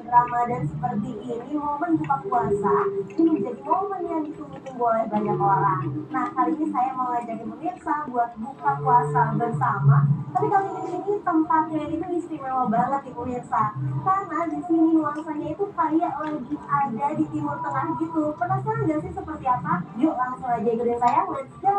Ramadan seperti ini, momen buka puasa ini menjadi momen yang ditunggu-tunggu oleh banyak orang. Nah, kali ini saya mau ngajakin pemirsa buat buka puasa bersama. Tapi kali ini tempatnya itu istimewa banget nih pemirsa, karena di sini nuansanya itu kayak lagi ada di Timur Tengah gitu. Penasaran gak sih seperti apa? Yuk langsung aja ikutin saya, let's go!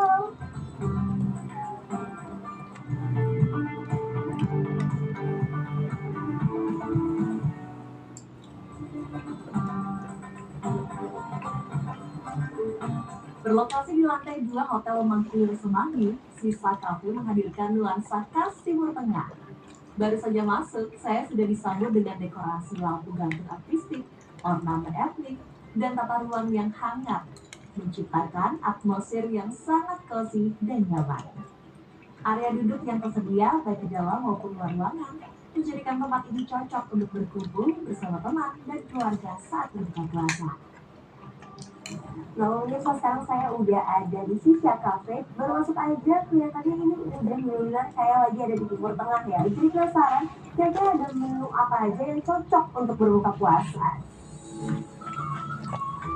Berlokasi di lantai 2 Hotel Mangkir Semanggi, Sisa Cafe menghadirkan nuansa khas Timur Tengah. Baru saja masuk, saya sudah disambut dengan dekorasi lampu gantung artistik, ornamen etnik, dan tata ruang yang hangat, menciptakan atmosfer yang sangat cozy dan nyaman. Area duduk yang tersedia baik di dalam maupun luar ruangan menjadikan tempat ini cocok untuk berkumpul bersama teman dan keluarga saat berbuka puasa. Nah, pemirsa, sekarang saya udah ada di Sisa Cafe. Baru masuk aja kelihatannya ini udah benar-benar kayak lagi ada di Timur Tengah ya. Jadi penasaran, kira-kira ada menu apa aja yang cocok untuk berbuka puasa?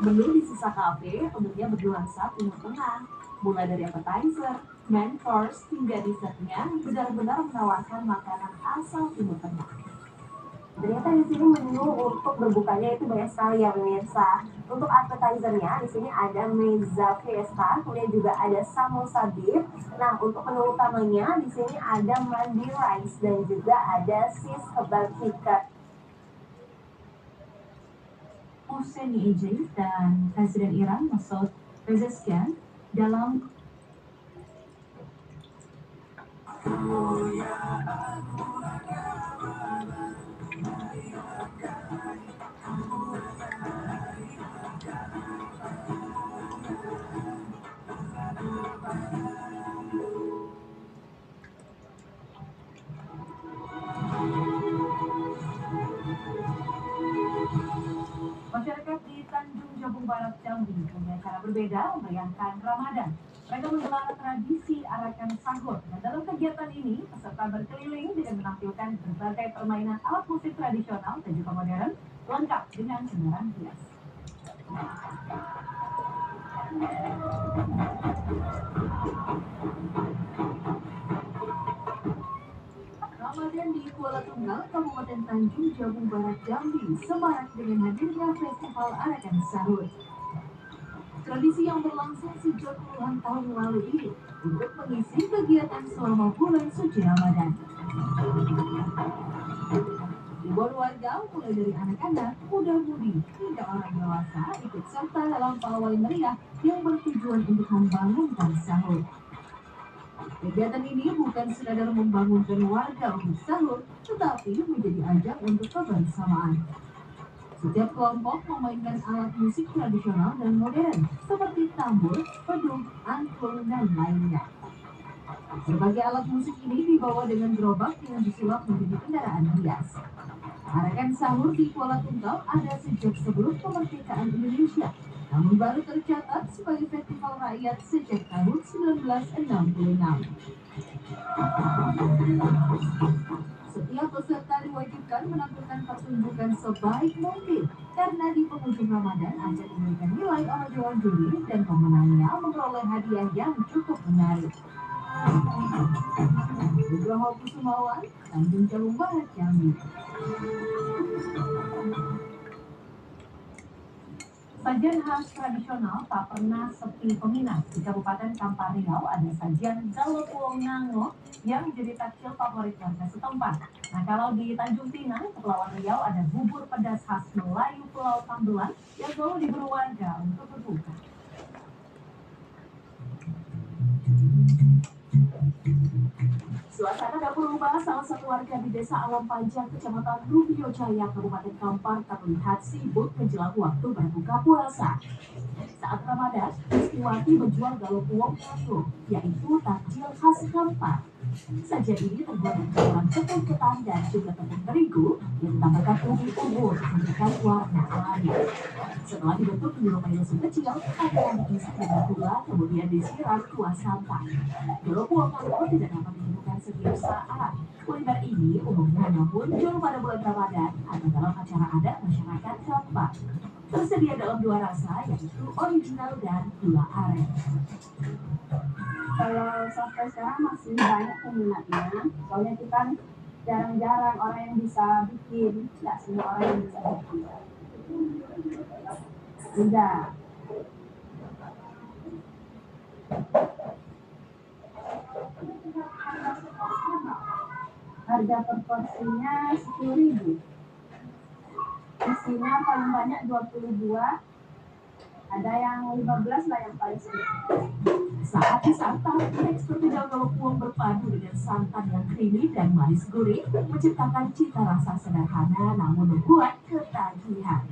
Menu di Sisa Cafe tentunya bernuansa Timur Tengah. Mulai dari appetizer, main course, hingga dessertnya benar-benar menawarkan makanan asal Timur Tengah. Ternyata di sini menu untuk berbukanya itu banyak sekali ya pemirsa. Untuk appetizernya di sini ada mezza fiesta, kemudian juga ada samosa beef. Nah, untuk menu utamanya di sini ada mandi rice dan juga ada sis kebab chicken. Hossein Ejei dan Presiden Iran Masoud Pezeshkian dalam masyarakat di Tanjung Jabung Barat Jambi punya cara berbeda merayakan Ramadan. Mereka menggelar tradisi arakan sahur. Dan dalam kegiatan ini, peserta berkeliling dengan menampilkan berbagai permainan alat musik tradisional dan juga modern, lengkap dengan kendaraan hias. Ramadan di Kuala Tunggal, Kabupaten Tanjung Jabung Barat Jambi, semarak dengan hadirnya Festival Arakan Sahur. Tradisi yang berlangsung sejak puluhan tahun lalu ini untuk mengisi kegiatan selama bulan suci Ramadan. Ribuan warga, mulai dari anak-anak, muda-mudi, hingga orang dewasa ikut serta dalam pawai meriah yang bertujuan untuk membangunkan sahur. Kegiatan ini bukan sekadar membangunkan warga untuk sahur, tetapi menjadi ajang untuk kebersamaan. Setiap kelompok memainkan alat musik tradisional dan modern, seperti tambur, pedung, angklung, dan lainnya. Berbagai alat musik ini dibawa dengan gerobak yang disulap menjadi kendaraan hias. Arakan sahur di Kuala Tunggal ada sejak sebelum kemerdekaan Indonesia, namun baru tercatat sebagai festival rakyat sejak tahun 1966. Setiap peserta diwajibkan menampilkan pertunjukan sebaik mungkin, karena di penghujung Ramadan akan diberikan nilai orang juri dan pemenangnya memperoleh hadiah yang cukup menarik. Nugroho Kusumawan, Tanjung Jabung Barat, Jambi. Sajian khas tradisional tak pernah sepi peminat. Di Kabupaten Kampar Riau ada sajian Galo Pulau Nango yang menjadi takjil favorit warga setempat. Nah, kalau di Tanjung Pinang, Kepulauan Riau ada bubur pedas khas Melayu Pulau Tambelan yang selalu diburu warga untuk berbuka. Suasana dapur rumah salah satu warga di Desa Alam Panjang, Kecamatan Rubio Jaya, Kabupaten Kampar terlihat sibuk menjelang waktu berbuka puasa. Saat Ramadan, Istiwati menjual galo puong nango, yaitu takjil khas Kampar. Sajian ini terbuat dari campuran tepung ketan dan juga tepung terigu yang ditambahkan ubi ungu untuk memberikan warna alami. Setelah dibentuk menyerupai lesung kecil, ada yang diisi dengan gula kemudian disiram kuah santan. Gelopuang mangkok tidak dapat ditemukan setiap saat. Kuliner ini umumnya hanya muncul pada bulan Ramadan atau dalam acara adat masyarakat Sampang. Tersedia dalam dua rasa, yaitu original dan gula aren. Kalau sampai sekarang masih banyak peminatnya, soalnya itu kan jarang-jarang orang yang bisa bikin, nggak semua orang yang bisa bikin. Udah. Harga per porsinya 10.000. Isinya paling banyak 20 buah. Ada yang 15 lah yang paling sedikit. Saat disantap, tekstur pidang gelopuang berpadu dengan santan yang creamy dan manis gurih menciptakan cita rasa sederhana namun membuat ketagihan.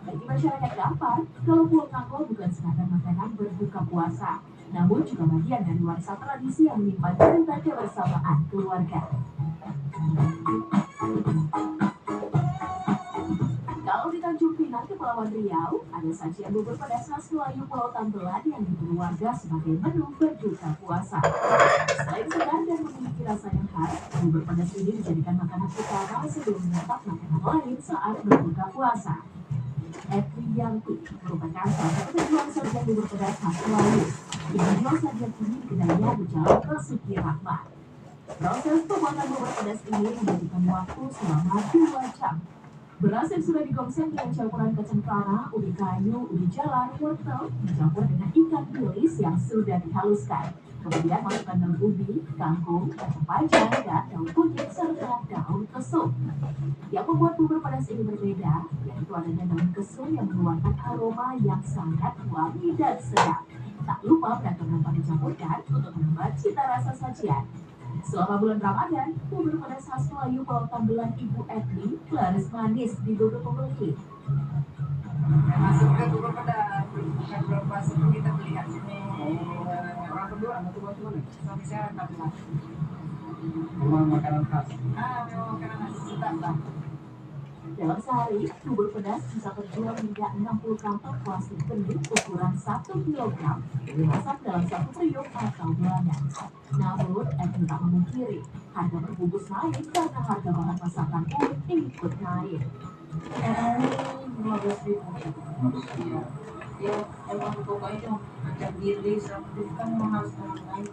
Bagi masyarakat Gampar, gelopuang Ngako bukan sekadar makanan berbuka puasa, namun juga bagian dari warisan tradisi yang menyimpan cerita kebersamaan keluarga. Kalau di Tanjung Pinang, Kepulauan Riau, ada sajian bubur pedas khas Melayu Pulau Tambelan yang diburu warga sebagai menu berbuka puasa. Selain segar dan memiliki rasa yang khas, bubur pedas ini dijadikan makanan utama sebelum menyantap makanan lain saat berbuka puasa. Edwin Yanti merupakan salah satu penjual sajian bubur pedas khas Melayu. Ia menjual sajian ini di kedainya di Jalan Basuki Rahmat. Proses pembuatan bubur pedas ini membutuhkan waktu selama 2 jam. Beras yang sudah digongseng dengan campuran kacang tanah, ubi kayu, ubi jalar, wortel, dicampur dengan ikan bilis yang sudah dihaluskan. Kemudian masukkan daun ubi, kangkung, kacang panjang, dan daun kunyit serta daun kesum. Yang membuat bubur pedas ini berbeda, yaitu adanya daun kesum yang mengeluarkan aroma yang sangat wangi dan sedap. Tak lupa beragam rempah dicampurkan untuk menambah cita rasa sajian. Selama bulan Ramadan, bubur pedas khas Melayu Pulau Tambelan Ibu Edni laris manis di bubur pembeli. Masuk ke bubur pedas, bukan bulan puasa itu kita melihat sini. Orang kedua, anak kedua mana? Suami saya anak kedua. Memang makanan khas. Memang makanan khas sedap lah. Dalam sehari, bubur pedas bisa terjual hingga 60 kantong plastik bening ukuran 1 kg yang dimasak dalam 1 periuk atau bulanan. Namun, Edwin tak memungkiri, harga berbungkus naik karena harga bahan masakan pun ikut naik. Ini 15.000. Iya. Ya, emang pokoknya ada diri sampai kan mahal sekali.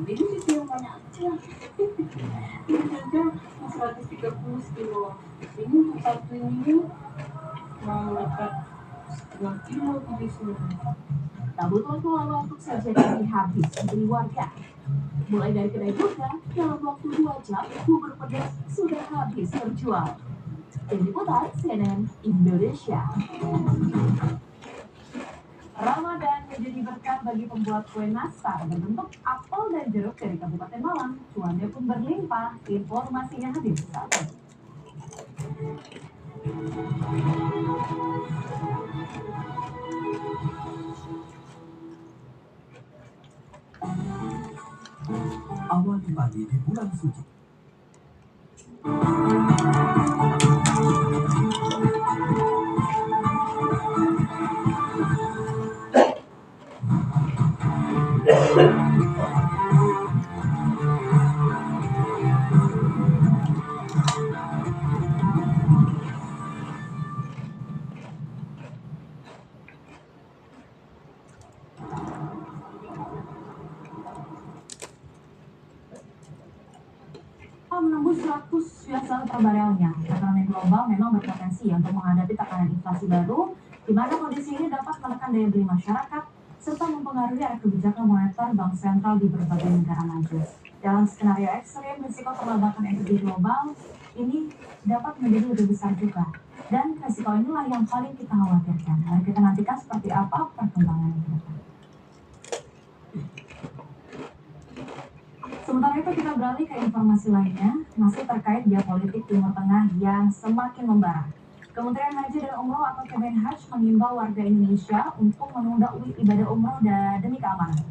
Ini sih yang banyak aja. Ini saja 130 kilo. Ini satu ini mau dapat 1 kilo di sini. Tak butuh lama untuk sajian ini habis dibeli warga. Mulai dari kedai buka, dalam waktu 2 jam, bubur pedas sudah habis terjual. Tim Liputan CNN Indonesia. Ramadan menjadi berkah bagi pembuat kue nastar berbentuk apel dan jeruk dari Kabupaten Malang. Cuannya pun berlimpah. Informasinya hadir saat ini. Awali pagi di bulan suci. Menembus 100 US dollar per barelnya. Ekonomi global memang berpotensi untuk menghadapi tekanan inflasi baru, di mana kondisi ini dapat menekan daya beli masyarakat serta mempengaruhi arah kebijakan moneter bank sentral di berbagai negara maju. Dalam skenario ekstrem, risiko perlambatan energi global ini dapat menjadi lebih besar juga. Dan risiko inilah yang paling kita khawatirkan. Mari kita nantikan seperti apa perkembangan ini. Sementara itu kita beralih ke informasi lainnya, masih terkait geopolitik Timur Tengah yang semakin membara. Kementerian Haji dan Umroh atau Kemenhaj mengimbau warga Indonesia untuk menunda ibadah umroh demi keamanan.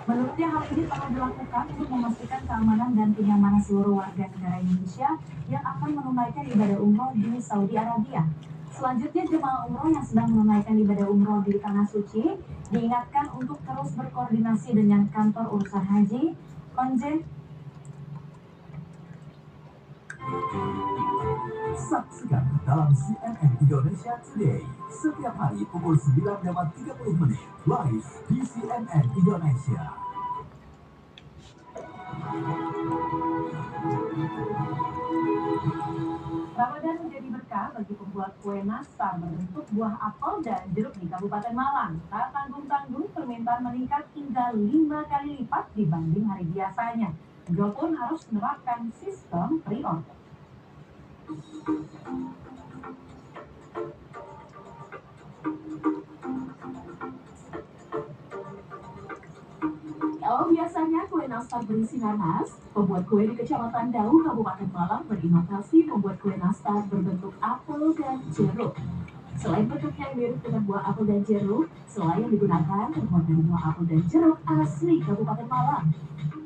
Menurutnya hal ini perlu dilakukan untuk memastikan keamanan dan kenyamanan seluruh warga negara Indonesia yang akan menunaikan ibadah umroh di Saudi Arabia. Selanjutnya, jemaah umroh yang sedang menunaikan ibadah umroh di Tanah Suci diingatkan untuk terus berkoordinasi dengan kantor urusan haji, konjen. Saksikan dalam CNN Indonesia Today setiap hari pukul 9:30 live di CNN Indonesia. Ramadan menjadi berkah bagi pembuat kue nastar berbentuk buah apel dan jeruk di Kabupaten Malang. Tak tanggung-tanggung, permintaan meningkat hingga 5 kali lipat dibanding hari biasanya. Penjual pun harus menerapkan sistem pre-order. Kalau biasanya kue nastar berisi nanas, pembuat kue di Kecamatan Dau, Kabupaten Malang berinovasi membuat kue nastar berbentuk apel dan jeruk. Selain bentuknya yang mirip dengan buah apel dan jeruk, selai yang digunakan terbuat dari buah apel dan jeruk asli Kabupaten Malang.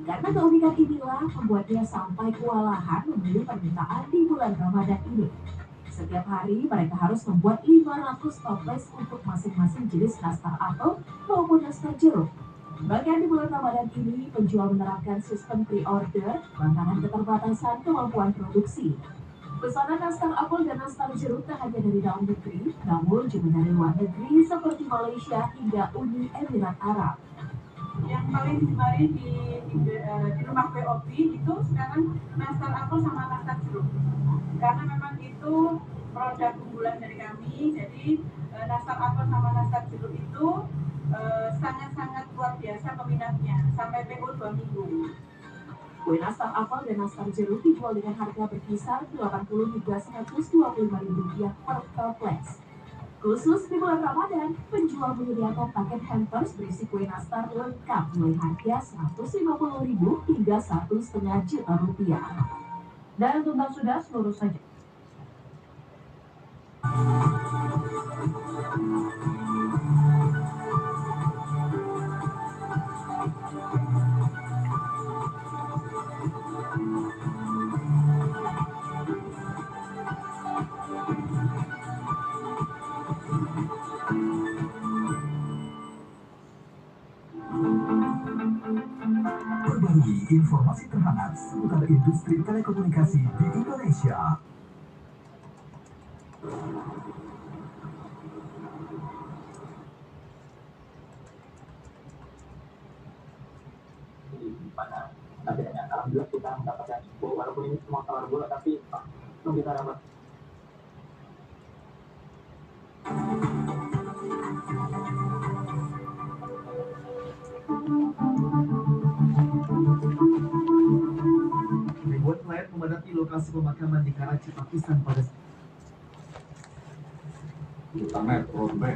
Karena keunikan inilah, pembuatnya sampai kewalahan membeli permintaan di bulan Ramadan ini. Setiap hari mereka harus membuat 500 toples untuk masing-masing jenis nastar apel maupun nastar jeruk. Bahkan di bulan Ramadan ini, penjual menerapkan sistem pre-order lantaran keterbatasan kemampuan produksi. Pesanan nastar apel dan nastar jeruk tak hanya dari dalam negeri, namun juga dari luar negeri seperti Malaysia hingga Uni Emirat Arab. Yang paling digemari di rumah POP itu sekarang nastar apel sama nastar jeruk. Karena memang itu produk unggulan dari kami, jadi nastar apel sama nastar jeruk itu sangat-sangat luar biasa peminatnya, sampai PO 2 minggu. Kue nastar apel dan nastar jeruk dijual dengan harga berkisar 80 hingga 125 ribu rupiah per toples. Khusus di bulan Ramadan, penjual menyediakan paket hampers berisi kue nastar lengkap mulai harga 150 ribu hingga 1,5 juta rupiah. Dan tumbang sudah seluruh saja. Perbarui informasi terhangat seputar industri telekomunikasi di Indonesia. Pada akhirnya, alhamdulillah kita mendapatkan walaupun ini semua kabar bola, tapi belum kita dapat. Ribuan nelayan memadati lokasi pemakaman di Karachi, Pakistan pada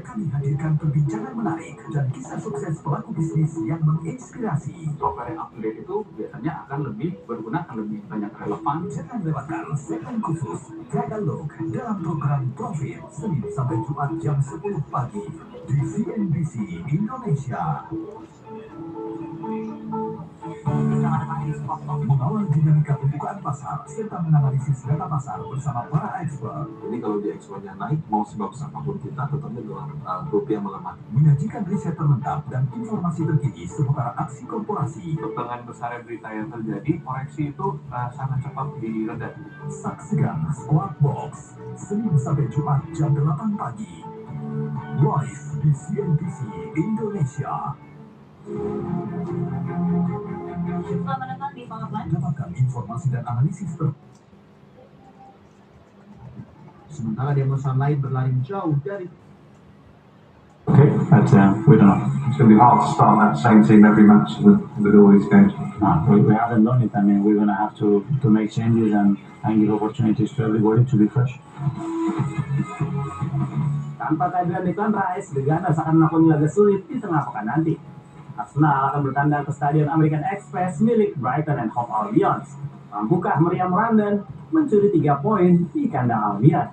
Kami hadirkan perbincangan menarik dan kisah sukses pelaku bisnis yang menginspirasi. Software yang up to date itu biasanya akan lebih berguna, akan lebih banyak relevan. Jangan lewatkan segmen khusus Tagalog dalam program Profit Senin sampai Jumat jam 10 pagi di CNBC Indonesia. Mengawal dinamika pembukaan pasar serta menganalisis data pasar bersama para expert. Ini kalau di ekspornya naik, mau sebagus apapun kita tetapnya dalam rupiah melemah. Menyajikan riset terlengkap dan informasi terkini seputar aksi korporasi. Dengan besar berita yang terjadi, koreksi itu sangat cepat direda. Saksikan Squawk Box Senin sampai Jumat jam 8 pagi live di CNBC Indonesia. Selamat datang di Powerline. Dapatkan informasi dan analisis sementara demonstran lain berlari jauh dari Okay, but we don't know. It's going to be hard to start that same team every match with all these games. No, we haven't done it. I mean, we're going to have to make changes and give opportunities to everybody to be fresh. Tanpa kehadiran Declan Rice, The Gunners akan melakoni laga sulit di tengah pekan nanti. Arsenal akan bertandang ke Stadion American Express milik Brighton and Hove Albion. Mampukah meriam London mencuri 3 poin di kandang Albion?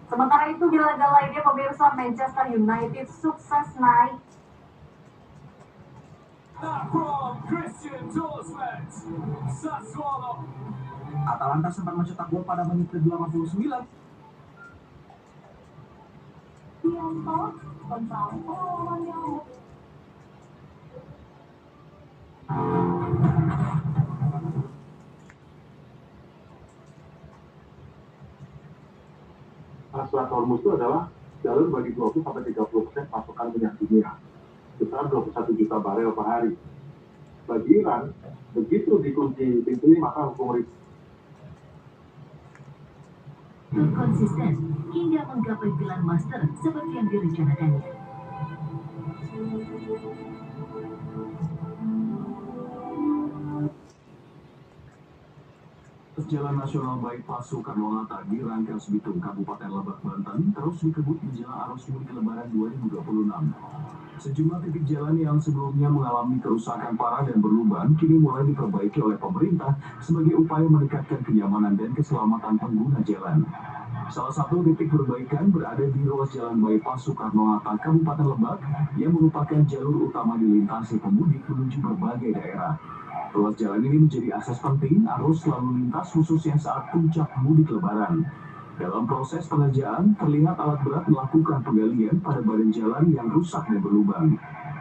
Sementara itu di laga lainnya pemirsa, Manchester United sukses naik Atalanta sempat mencetak gol pada menit ke-59. Selat Hormuz itu adalah jalur bagi 20-30% pasokan minyak dunia, sebesar 21 juta barel per hari. Bagi Iran, begitu dikunci pintu ini maka hukum konsisten hingga menggapai gelar master seperti yang direncanakannya. Jalan Nasional Bypass Soekarno-Hatta di Rangkas Bitung, Kabupaten Lebak, Banten terus dikebut menjelang arus mudik Lebaran 2026. Sejumlah titik jalan yang sebelumnya mengalami kerusakan parah dan berlubang kini mulai diperbaiki oleh pemerintah sebagai upaya meningkatkan kenyamanan dan keselamatan pengguna jalan. Salah satu titik perbaikan berada di ruas jalan Bypass Soekarno-Hatta, Kabupaten Lebak, yang merupakan jalur utama dilintasi pemudik menuju berbagai daerah. Ruas jalan ini menjadi akses penting arus lalu lintas khususnya saat puncak mudik Lebaran. Dalam proses pengerjaan, terlihat alat berat melakukan penggalian pada badan jalan yang rusak dan berlubang.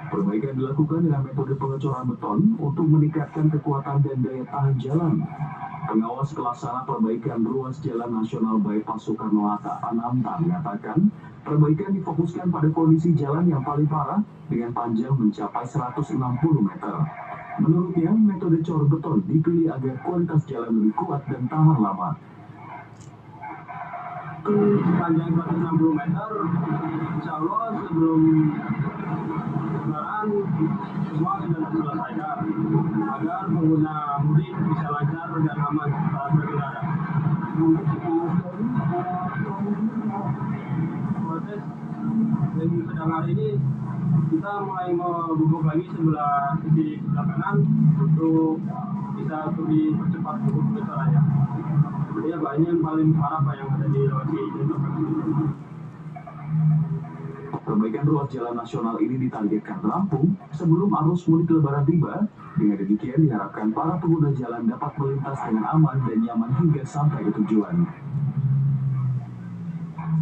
Perbaikan dilakukan dengan metode pengecoran beton untuk meningkatkan kekuatan dan daya tahan jalan. Pengawas pelaksana perbaikan ruas jalan nasional Bypass Soekarno-Hatta, Ananta, mengatakan perbaikan difokuskan pada kondisi jalan yang paling parah dengan panjang mencapai 160 meter. Menurutnya, metode cor beton dipilih agar kualitas jalan lebih kuat dan tahan lama. Panjang 160 meter, insya Allah sebelum Lebaran semua sudah diselesaikan agar pengguna mudik bisa lancar dan aman saat berkendara. Proses yang sedang hari ini kita mulai membubuk lagi sebelah sisi kanan untuk bisa dipercepat untuk keselamatan. Ya, Pak, ini yang paling parah Pak yang ada di lokasi ini. Perbaikan ruas jalan nasional ini ditargetkan rampung sebelum arus mudik Lebaran tiba. Dengan demikian diharapkan para pengguna jalan dapat melintas dengan aman dan nyaman hingga sampai ke tujuan.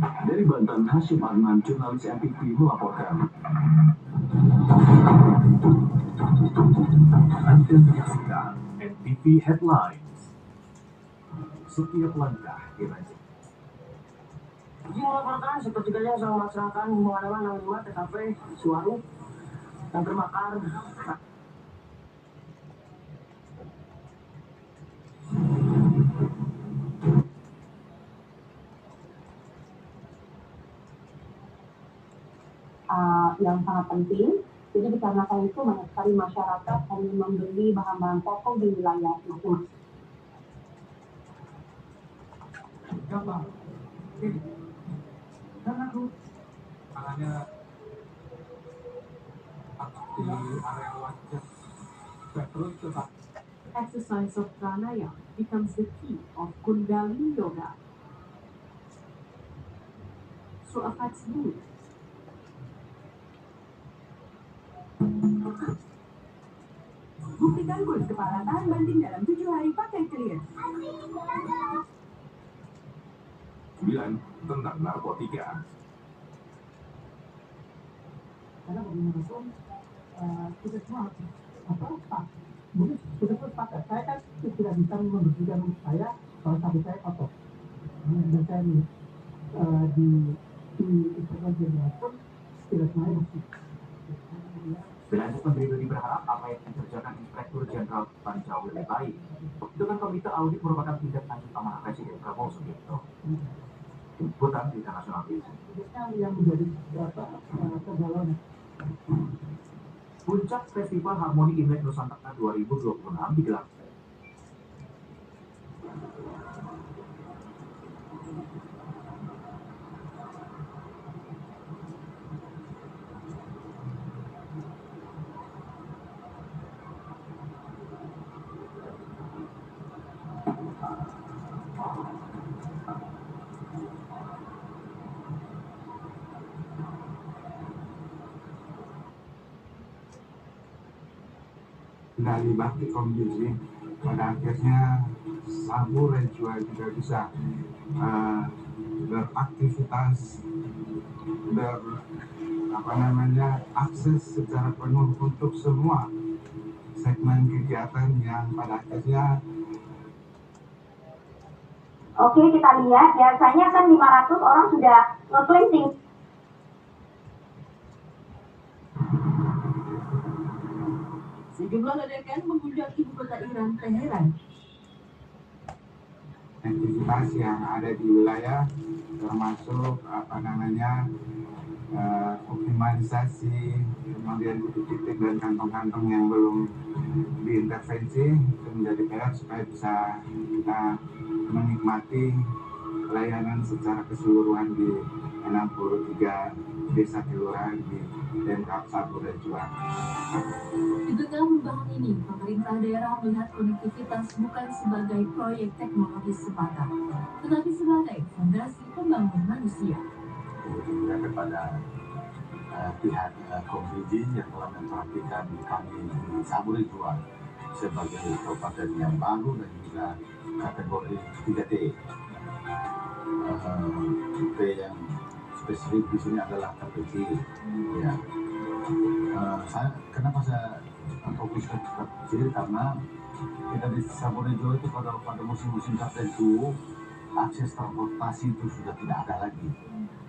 Dari Banten, Hashim Adnan, jurnalis NTV melaporkan. Anda menyaksikan NTV Headlines. Setiap langkah dirancang. Izin melaporkan seperti yang saya melaksanakan pemadaman 65 TKP Suwaru yang terbakar. Yang sangat penting. Jadi dikarenakan itu banyak sekali masyarakat hanya membeli bahan-bahan pokok di wilayah masing-masing. Gampang. Dan aku tangannya di area wajah petrol itu tak. Exercise of pranaya becomes the key of Kundalini Yoga. So affects mood. Buktikan kulit kepala tahan banting dalam 7 hari pakai clear. 9. Tentang narkotika. Karena bagaimanapun kita semua mungkin kita sepakat. Saya kan tidak bisa membuktikan untuk saya kalau sabu saya kotor. Dan saya di internal jenderal pun tidak semuanya bersih. Berlanjut, Menteri Dodi berharap apa yang dikerjakan Inspektur Jenderal jauh lebih baik. Itu kan komite audit merupakan tindak lanjut amanah Presiden Prabowo Subianto. Liputan Berita Nasional TV. Yang menjadi kegalauan. Puncak Festival Harmoni Imlek Nusantara 2026 digelar. dari Bakti Komdisi, pada akhirnya Saburai Jua juga bisa beraktivitas, akses secara penuh untuk semua segmen kegiatan yang pada akhirnya. Oke, kita lihat biasanya kan 500 orang sudah ngeklaim sing. Sejumlah ledakan mengguncang ibu kota Iran, Teheran. Aktivitas yang ada di wilayah termasuk optimalisasi, kemudian titik-titik dan kantong-kantong yang belum diintervensi itu menjadi PR supaya bisa kita menikmati layanan secara keseluruhan di 63 desa kelurahan di Pemkab Saburai Jua. Di tengah perubahan ini, pemerintah daerah melihat konektivitas bukan sebagai proyek teknologi semata, tetapi sebagai fondasi pembangunan manusia. Juga kepada pihak Komdiji yang telah memperhatikan kami di Saburai Jua sebagai kabupaten yang baru dan juga kategori 3T. T yang spesifik di sini adalah terkecil. Ya. Kenapa saya fokus ke terkecil? Karena kita di Saburai Jua itu pada musim-musim tertentu akses transportasi itu sudah tidak ada lagi,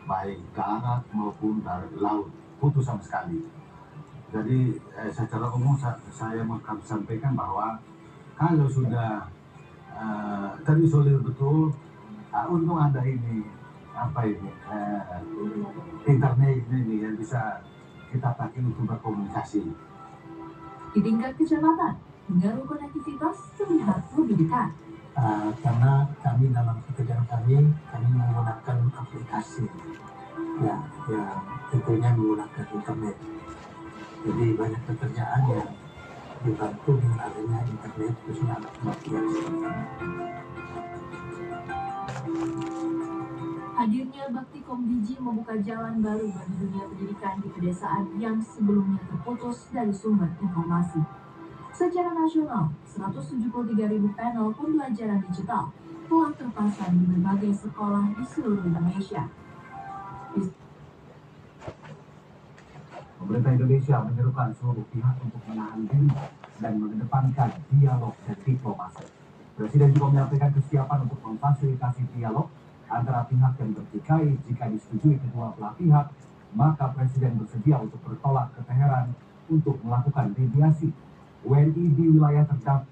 baik darat maupun dari laut, putus sama sekali. Jadi secara umum saya mau sampaikan bahwa kalau sudah terisolir betul, untung ada ini internet ini yang bisa kita pakai untuk berkomunikasi. Di tingkat kecamatan, pengaruh konektivitas terlihat lebih dekat. Karena kami dalam pekerjaan kami menggunakan aplikasi yang tentunya menggunakan internet. Jadi banyak pekerjaan yang dibantu dengan adanya internet, khususnya aplikasi. Hadirnya Bakti Komdiji membuka jalan baru bagi dunia pendidikan di pedesaan yang sebelumnya terputus dari sumber informasi. Secara nasional, 173.000 panel pembelajaran digital telah terpasang di berbagai sekolah di seluruh Indonesia. Pemerintah Indonesia menyerukan seluruh pihak untuk menahan diri dan mengedepankan dialog dan diplomasi. Presiden juga menyampaikan kesiapan untuk memfasilitasi dialog antara pihak yang bertikai. Jika disetujui kedua belah pihak, maka Presiden bersedia untuk bertolak ke Teheran untuk melakukan mediasi. WNI di wilayah terdampak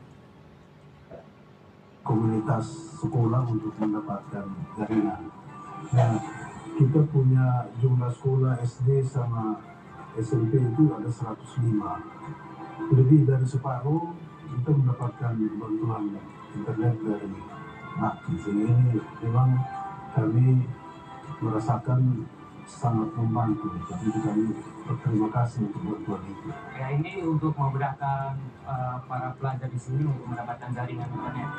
komunitas sekolah untuk mendapatkan jaringan. Nah, kita punya jumlah sekolah SD sama SMP itu ada 105. Lebih dari separuh kita mendapatkan bantuan internet dari Bakti. Ini memang kami merasakan sangat membantu, tapi kami berterima kasih untuk bantuan itu. Ya, ini untuk memudahkan para pelajar di sini untuk mendapatkan jaringan internet.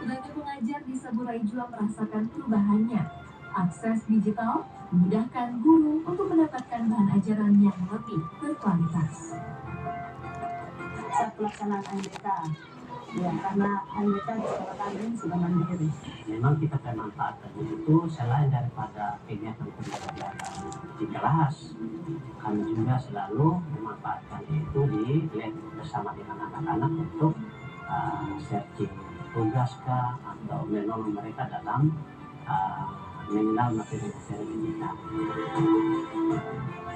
Tenaga pengajar di Saburai Jua merasakan perubahannya. Akses digital memudahkan guru untuk mendapatkan bahan ajaran yang lebih berkualitas. Saat pelaksanaan UNBK, ya karena UNBK di sekolah kami sudah mandiri. Memang kita memanfaatkan itu selain daripada kegiatan pembelajaran di kelas, kami juga selalu memanfaatkan itu di lab bersama dengan anak-anak untuk searching tugas atau menolong mereka dalam mengenal materi-materi digital.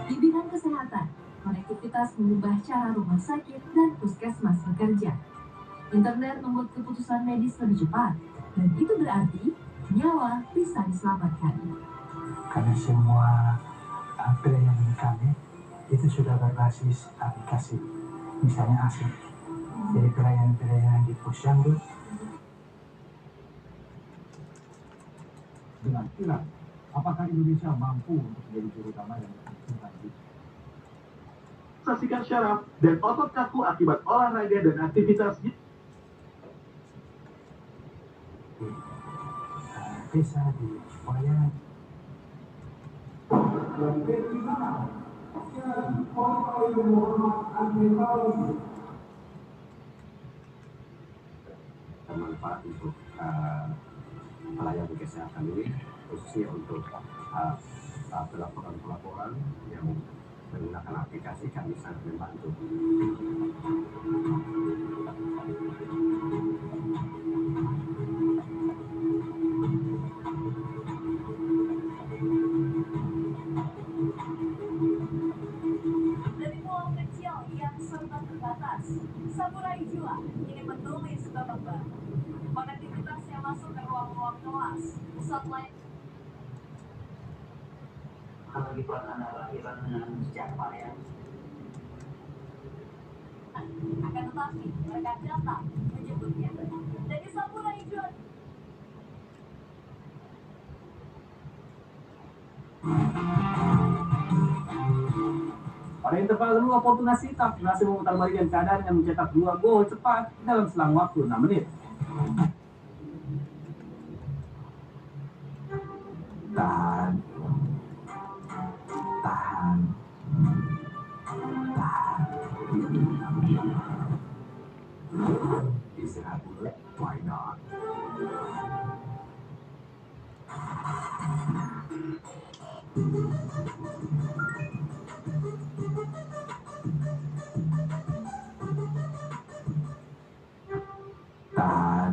Di bidang kesehatan, konektivitas mengubah cara rumah sakit dan puskesmas bekerja. Internet membuat keputusan medis lebih cepat, dan itu berarti nyawa bisa diselamatkan. Karena semua pelayanan kami itu sudah berbasis aplikasi, misalnya ASIP. Jadi pelayanan di posyandu dengan Iran. Apakah Indonesia mampu untuk menjadi juru damai yang berkelanjutan? Saksikan syaraf dan otot kaku akibat olahraga dan aktivitas desa di supaya bermanfaat untuk pelayanan kesehatan ini, khususnya untuk pelaporan-pelaporan yang menggunakan aplikasi kami sangat membantu. Dari pulau kecil yang serba terbatas, Samurai Jua kini menulis babak baru. Konektivitas yang masuk ke ruang-ruang kelas, pusat lain. Kalau dibuat Anda lahiran dengan siapa ya? Akan tetapi, rekan data menyebutnya dari Samurai Jua. Pada interval kedua, Fortuna Sittard berhasil memutarbalikkan keadaan dengan mencetak 2 gol cepat dalam selang waktu 6 menit. Tahan. Istirahat dulu, why not? Tahan.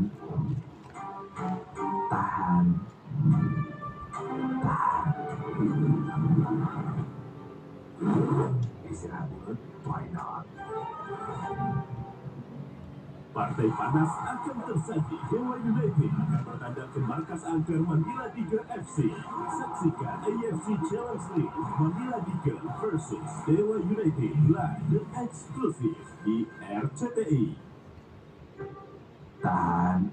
Istirahat dulu, why not? Partai panas akan tersaji. Dewa United akan bertandang ke markas angker Mandala Tiger FC. Saksikan AFC Challenge League Mandala Tiger versus Dewa United live eksklusif di RCTI. Tahan.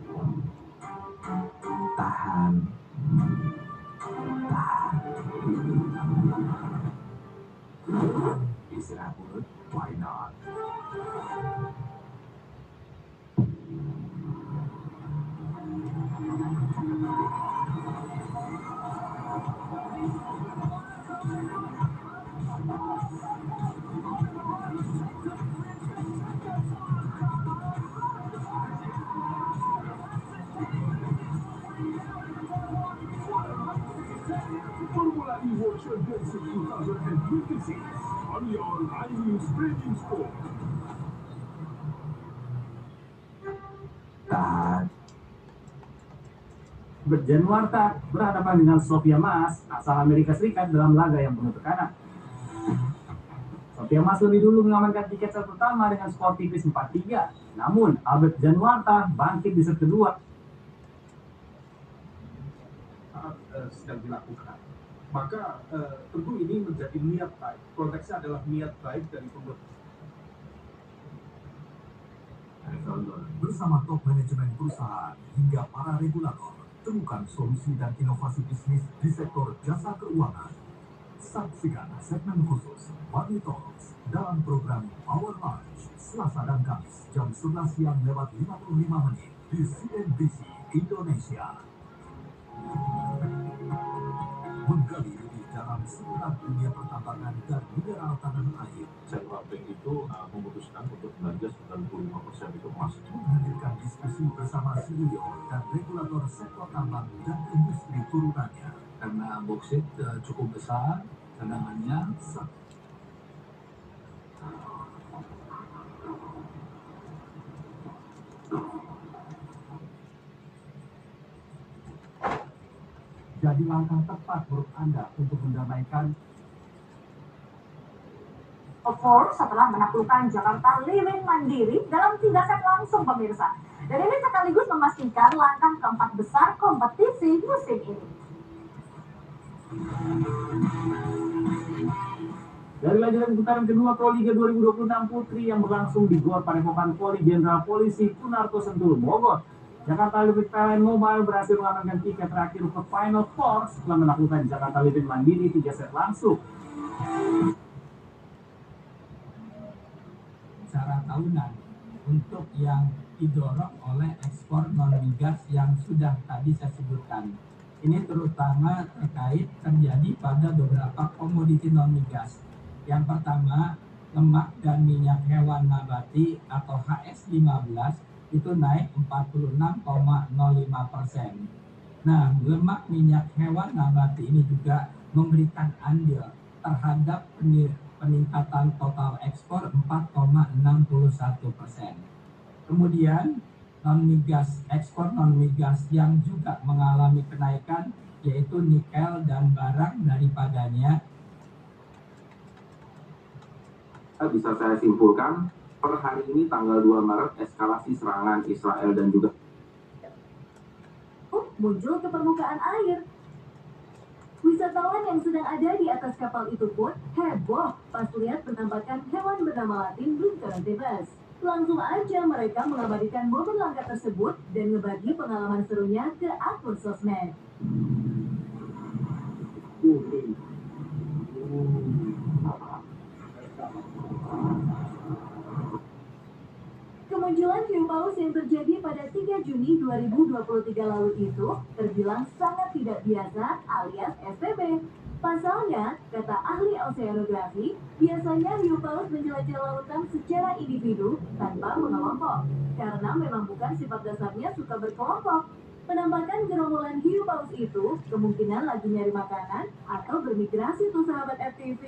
Istirahat dulu, why not? Formula E World Championship 2026 on your live streaming sport. Tahan. Albert Januarta berhadapan dengan Sophia Mas asal Amerika Serikat dalam laga yang penuh tekanan. Sophia Mas lebih dulu mengamankan tiket set pertama dengan skor tipis 4-3. Namun Albert Januarta bangkit di set kedua. Sedang dilakukan. Maka tentu ini menjadi niat baik. Konteksnya adalah niat baik dari pemerintah. Bersama top manajemen perusahaan hingga para regulator, temukan solusi dan inovasi bisnis di sektor jasa keuangan. Saksikan segmen khusus Money Talks dalam program Power Lunch Selasa dan Kamis jam 11 siang lewat 55 menit di CNBC Indonesia. Menggali lebih dalam seputar dunia pertambangan dan mineral tanah air. Central Bank itu memutuskan untuk belanja 95% itu emas. Menghadirkan diskusi bersama CEO dan regulator sektor tambang dan industri turunannya. Karena boksit cukup besar, cadangannya Jadi langkah tepat menurut Anda untuk mendamaikan Of setelah menaklukkan Jakarta Living Mandiri dalam 3 set langsung pemirsa. Dan ini sekaligus memastikan langkah keempat besar kompetisi musim ini. Dari lanjutan putaran kedua Pro Liga 2026 Putri yang berlangsung di Gor Padepokan Poli Jenderal Polisi Kunarto Sentul Bogor, Jakarta Living PLN Mobile berhasil mengamankan tiket terakhir ke Final Four setelah menaklukkan Jakarta Living Mandiri 3 set langsung. Secara tahunan untuk yang didorong oleh ekspor non-migas yang sudah tadi saya sebutkan. Ini terutama terkait terjadi pada beberapa komoditi non-migas. Yang pertama, lemak dan minyak hewan nabati atau HS15 itu naik 46,05%. Nah, lemak minyak hewan nabati ini juga memberikan andil terhadap peningkatan total ekspor 4,61%. Kemudian non-migas, ekspor non-migas yang juga mengalami kenaikan yaitu nikel dan barang daripadanya. Bisa saya simpulkan, per hari ini tanggal 2 Maret eskalasi serangan Israel dan juga muncul ke permukaan air. Wisatawan yang sedang ada di atas kapal itu pun heboh pas lihat penampakan hewan bernama Latin Brontoceratus. Langsung aja mereka mengabadikan momen langka tersebut dan ngebagi pengalaman serunya ke akun sosmed. Kemunculan hiu paus yang terjadi pada 3 Juni 2023 lalu itu terbilang sangat tidak biasa alias STB. Pasalnya, kata ahli oceanografi, biasanya hiu paus menjelajah lautan secara individu tanpa mengelompok. Karena memang bukan sifat dasarnya suka berkelompok. Penampakan gerombolan hiu paus itu kemungkinan lagi nyari makanan atau bermigrasi tuh sahabat FTV.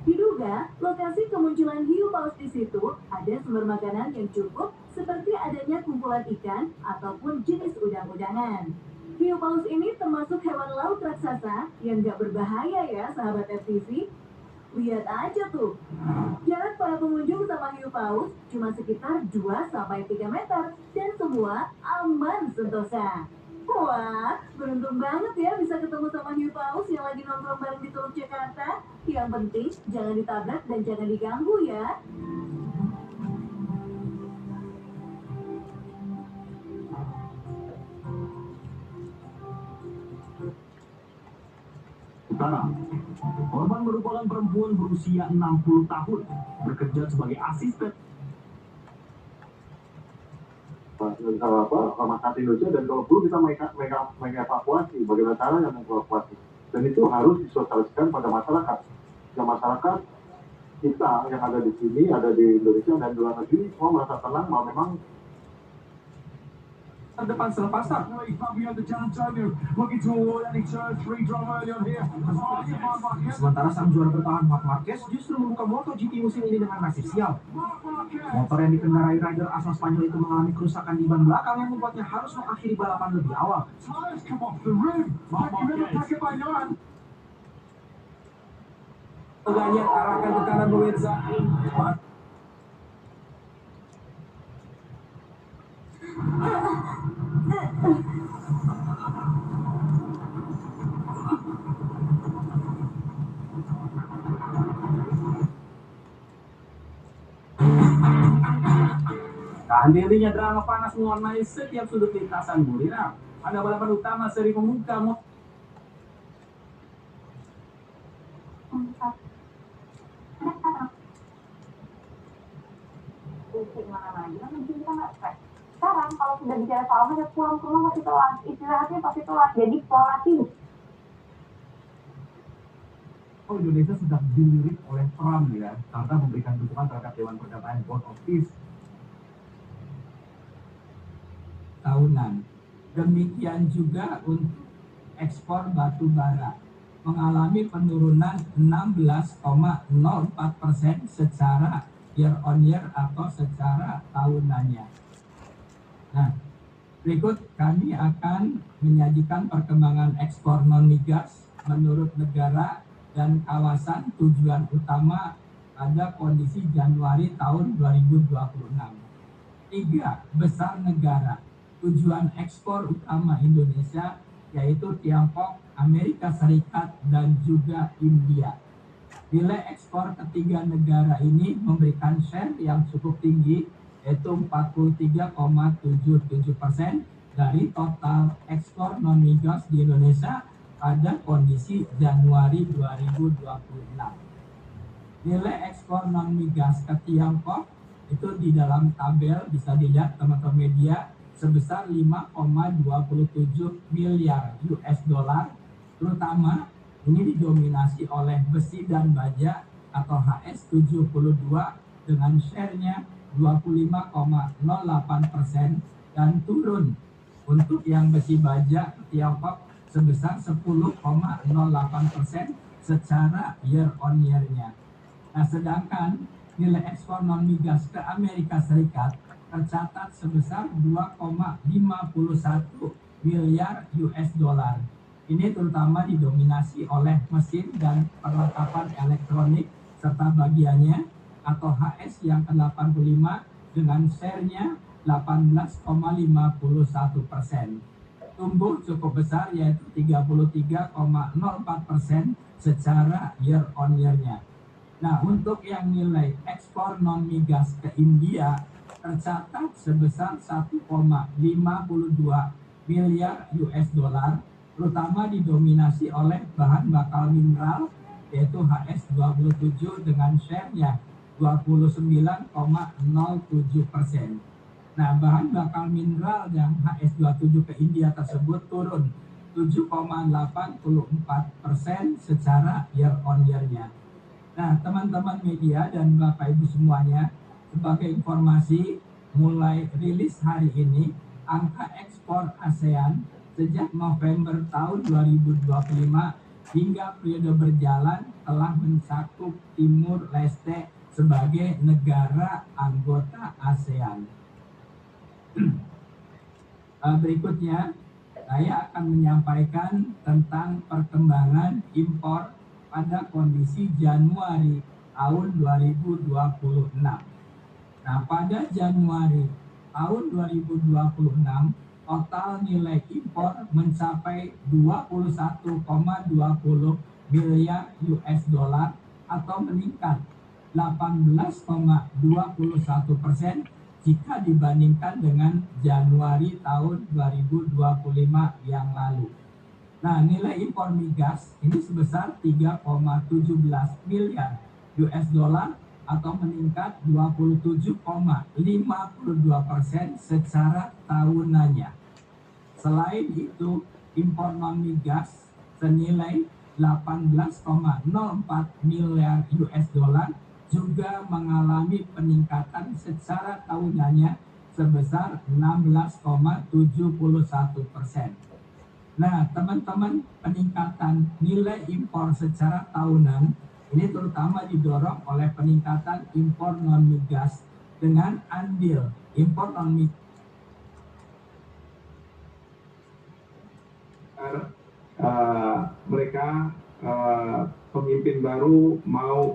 Diduga, lokasi kemunculan hiu paus di situ ada sumber makanan yang cukup seperti adanya kumpulan ikan ataupun jenis udang-udangan. Hiu paus ini termasuk hewan laut raksasa yang gak berbahaya ya sahabat FTV. Lihat aja tuh, jarak para pengunjung sama hiu paus cuma sekitar 2-3 meter dan semua aman sentosa. Wah, beruntung banget ya bisa ketemu sama hiu paus yang lagi nongkrong bareng di Teluk Jakarta. Yang penting jangan ditabrak dan jangan diganggu ya. Utara. Korban merupakan perempuan berusia 60 tahun, bekerja sebagai asisten Rumah Sakit Indonesia, dan kalau perlu kita mengevakuasi bagaimana caranya mengevakuasi, dan itu harus disosialisasikan pada masyarakat. Ya, masyarakat kita yang ada di sini, ada di Indonesia dan di luar negeri semua merasa tenang bahwa memang depan sel pasar. Sementara sang juara bertahan Marc Marquez justru membuka MotoGP musim ini dengan nasib sial. Motor yang dikendarai rider asal Spanyol itu mengalami kerusakan di ban belakang yang membuatnya harus mengakhiri balapan lebih awal. Tegaknya arahkan ke kanan pemirsa. Tahan dirinya drama panas mewarnai setiap sudut lintasan Buriram. Ada balapan utama seri pembuka Sekarang kalau sudah bicara soal macet, pulang ke rumah masih telat, istirahatnya pasti telat, jadi pola tidur. Indonesia sedang dilirik oleh Trump ya, karena memberikan dukungan terhadap Dewan Perdamaian Board of Peace tahunan. Demikian juga untuk ekspor batu bara mengalami penurunan 16,04% secara year on year atau secara tahunannya. Nah, berikut kami akan menyajikan perkembangan ekspor non-migas menurut negara dan kawasan tujuan utama pada kondisi Januari tahun 2026. 3 besar negara tujuan ekspor utama Indonesia yaitu Tiongkok, Amerika Serikat, dan juga India. Nilai ekspor ketiga negara ini memberikan share yang cukup tinggi yaitu 43,77% dari total ekspor non-migas di Indonesia pada kondisi Januari 2026. Nilai ekspor non-migas ke Tiongkok itu di dalam tabel bisa dilihat teman-teman media sebesar 5,27 miliar US dollar, terutama ini didominasi oleh besi dan baja atau HS72 dengan share-nya 25,08% dan turun untuk yang besi baja Tiongkok sebesar 10,08% secara year on year-nya. Nah, sedangkan nilai ekspor non migas ke Amerika Serikat tercatat sebesar 2,51 miliar US dollar. Ini terutama didominasi oleh mesin dan perlengkapan elektronik serta bagiannya atau HS yang ke-85 dengan share-nya 18,51%. Tumbuh cukup besar yaitu 33,04% secara year on year-nya. Nah, untuk yang nilai ekspor non migas ke India tercatat sebesar 1,52 miliar US dollar, terutama didominasi oleh bahan bakal mineral yaitu HS27 dengan share-nya 29,07%. Nah, bahan bakal mineral yang HS27 ke India tersebut turun 7,84% secara year on year-nya. Nah, teman-teman media dan Bapak Ibu semuanya, sebagai informasi, mulai rilis hari ini, angka ekspor ASEAN sejak November tahun 2025 hingga periode berjalan telah mencakup Timur Leste sebagai negara anggota ASEAN. Berikutnya, saya akan menyampaikan tentang perkembangan impor pada kondisi Januari tahun 2026. Nah, pada Januari tahun 2026, total nilai impor mencapai 21,20 miliar US dollar atau meningkat 18,21% jika dibandingkan dengan Januari tahun 2025 yang lalu. Nah, nilai impor migas ini sebesar 3,17 miliar US dollar atau meningkat 27,52% secara tahunannya. Selain itu, impor non migas senilai 18,04 miliar US dollar juga mengalami peningkatan secara tahunannya sebesar 16,71%. Nah, teman-teman, peningkatan nilai impor secara tahunan ini terutama didorong oleh peningkatan impor non migas dengan andil impor non migas mereka pemimpin baru mau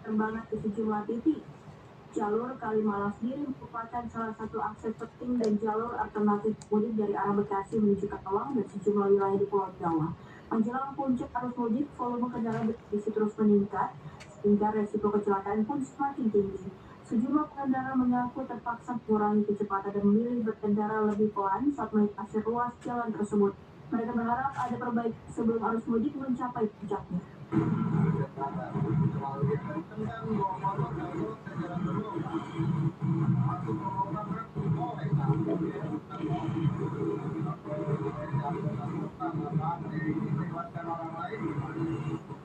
terbangan di sejumlah titik. Jalur Kalimalang sendiri merupakan salah satu akses penting dan jalur alternatif mudik dari arah Bekasi menuju Karawang dan sejumlah wilayah di Pulau Jawa. Menjelang puncak arus mudik, volume kendaraan berisi terus meningkat, sehingga resiko kecelakaan pun semakin tinggi. Sejumlah pengendara mengaku terpaksa mengurangi kecepatan dan memilih berkendara lebih pelan saat melintasi ruas jalan tersebut. Mereka berharap ada perbaikan sebelum arus mudik mencapai puncaknya.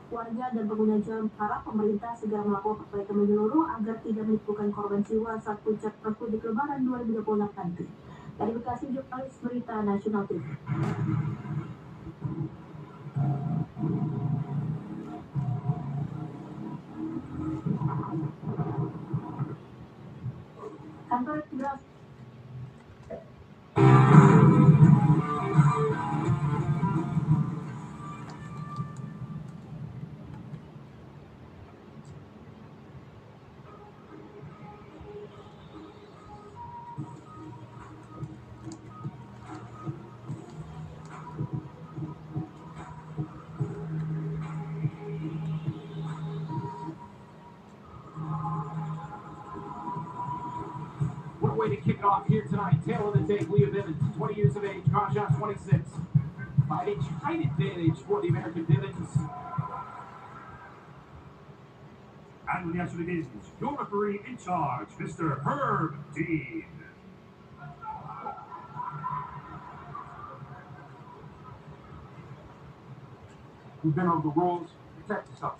Warga dan pengguna jalan berharap pemerintah segera melakukan perbaikan menyeluruh agar tidak menimbulkan korban jiwa saat puncak arus mudik Lebaran 2026 nanti. Dari Bekasi, jurnalis Berita Nasional TV. Kantor Imigrasi way to kick it off here tonight. Tail of the tape, Leah Bivens, 20 years of age, Grosjean 26. By an inch height advantage for the American Bivens. And the answer is your referee in charge, Mr. Herb Dean. We've been over the rules. Protect yourself.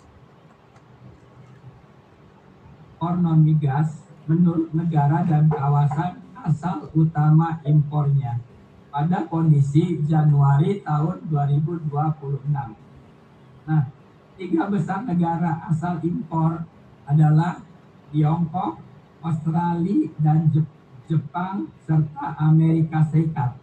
Non migas menurut negara dan kawasan asal utama impornya pada kondisi Januari tahun 2026. Nah, 3 besar negara asal impor adalah Tiongkok, Australia, dan Jepang, serta Amerika Serikat.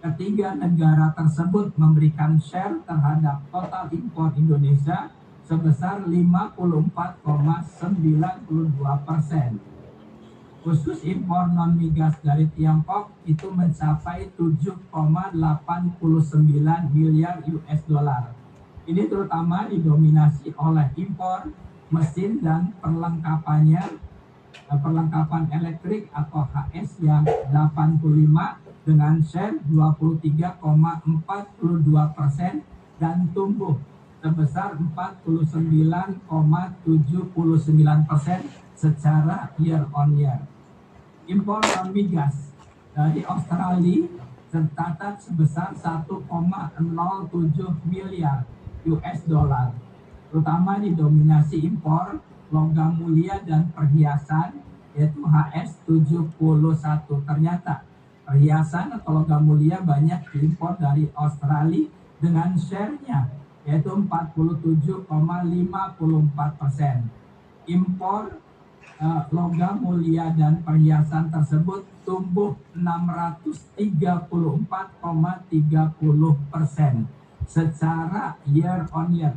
Ketiga negara tersebut memberikan share terhadap total impor Indonesia sebesar 54,92%. Khusus impor non-migas dari Tiongkok itu mencapai 7,89 miliar US dollar. Ini terutama didominasi oleh impor mesin dan perlengkapan elektrik atau HS yang 85 dengan share 23,42% dan tumbuh sebesar 49,79% secara year on year. Impor non-migas dari Australia tercatat sebesar 1,07 miliar US dollar, terutama didominasi impor logam mulia dan perhiasan, yaitu HS71. Ternyata perhiasan atau logam mulia banyak diimpor dari Australia dengan share-nya yaitu 47,54%. Impor logam mulia dan perhiasan tersebut tumbuh 634,30% secara year on year.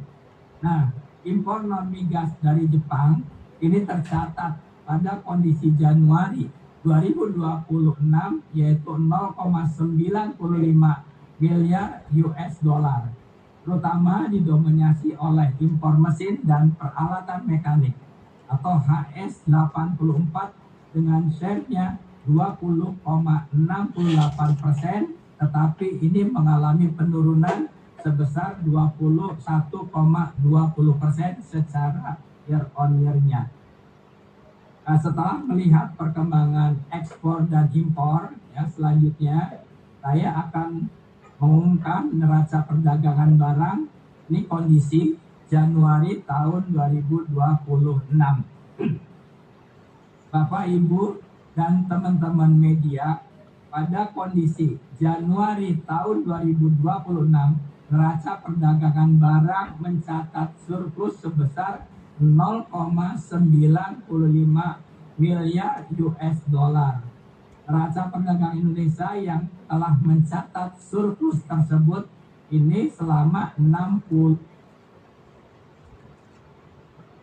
Nah, impor non-migas dari Jepang ini tercatat pada kondisi Januari 2026 yaitu 0,95 miliar US dollar, terutama didominasi oleh impor mesin dan peralatan mekanik atau HS84 dengan share-nya 20,68%, tetapi ini mengalami penurunan sebesar 21,20% secara year on year-nya. Setelah melihat perkembangan ekspor dan impor, ya selanjutnya saya akan mengumumkan neraca perdagangan barang. Ini kondisi Januari tahun 2026. Bapak, Ibu, dan teman-teman media, pada kondisi Januari tahun 2026, neraca perdagangan barang mencatat surplus sebesar 0,95 miliar US dollar. Neraca perdagangan Indonesia yang telah mencatat surplus tersebut ini selama 60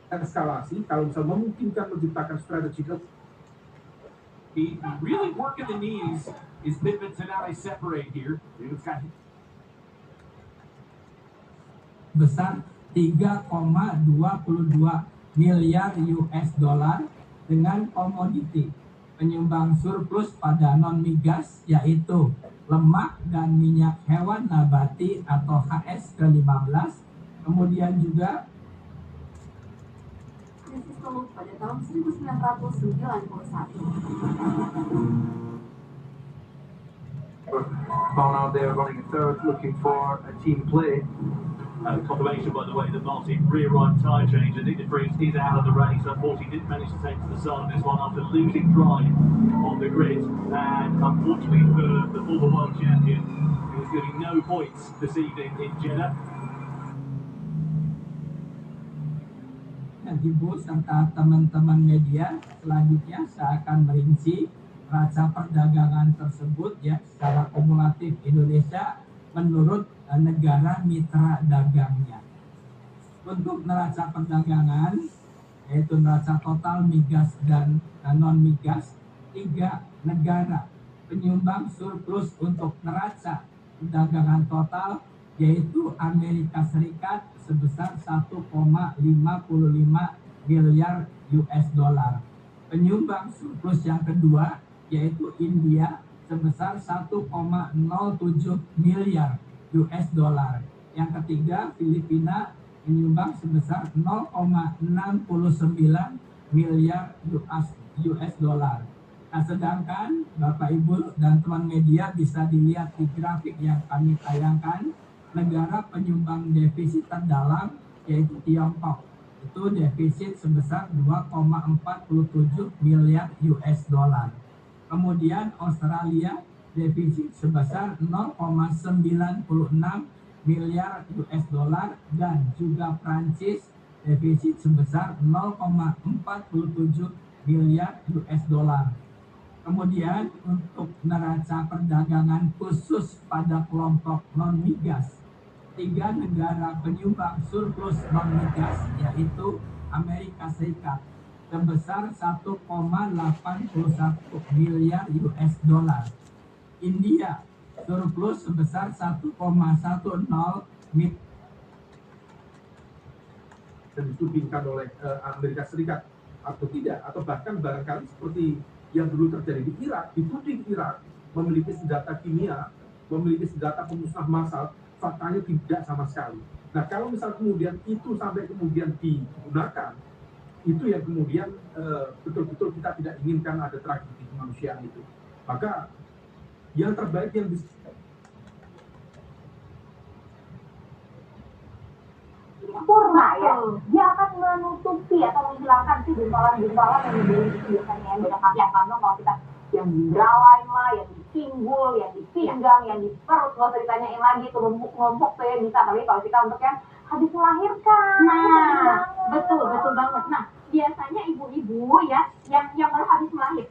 eskalasi kalau bisa memungkinkan menciptakan strategical. He really working the knees is Pittman, so now they separate here. Besar 3,22 miliar US dollar dengan komoditi penyumbang surplus pada non-migas yaitu lemak dan minyak hewan nabati atau HS ke-15, kemudian juga krisis teluk pada tahun 1991. Ball out there running a third, looking for a team play. Confirmation, by the way, that Martin rear right tyre change and Nick de Vries is out of the race. Unfortunately, didn't manage to take to the side of this one after losing drive on the grid. And unfortunately for the former world champion, he was getting no points this evening in Jeddah. Ibu serta teman-teman media, selanjutnya saya akan merinci neraca perdagangan tersebut ya secara kumulatif Indonesia menurut negara mitra dagangnya. Untuk neraca perdagangan yaitu neraca total migas dan non-migas, 3 negara penyumbang surplus untuk neraca perdagangan total yaitu Amerika Serikat sebesar 1,55 miliar US dollar. Penyumbang surplus yang kedua yaitu India sebesar 1,07 miliar US dollar. Yang ketiga Filipina menyumbang sebesar 0,69 miliar US dollar. Nah, sedangkan Bapak Ibu dan teman media bisa dilihat di grafik yang kami tayangkan, negara penyumbang defisit terdalam yaitu Tiongkok. Itu defisit sebesar 2,47 miliar US dollar. Kemudian Australia defisit sebesar 0,96 miliar US dollar dan juga Prancis defisit sebesar 0,47 miliar US dollar. Kemudian untuk neraca perdagangan khusus pada kelompok non-migas, 3 negara penyumbang surplus non-migas yaitu Amerika Serikat sebesar 1,81 miliar US dollar. India surplus sebesar 1,10 miliar. Dan ditudingkan oleh Amerika Serikat atau tidak, atau bahkan barangkali seperti yang dulu terjadi di Irak, dituding Irak memiliki senjata kimia, memiliki senjata pemusnah massal, faktanya tidak sama sekali. Nah, kalau misal kemudian itu sampai kemudian digunakan, itu yang kemudian betul-betul kita tidak inginkan ada tragedi kemanusiaan itu. Maka yang terbaik yang sempurna ya, dia akan menutupi atau menghilangkan si gumpalan-gumpalan yang dibeli itu biasanya yang banyak kaki yang kantong kalau kita yang di bralain lah, yang di pinggul, yang di pinggang, yang di perut, nggak usah ditanyain lagi tuh numpuk tuh ya bisa. Tapi kalau kita untuk yang habis melahirkan, nah betul banget. Nah biasanya ibu-ibu ya yang baru habis melahir.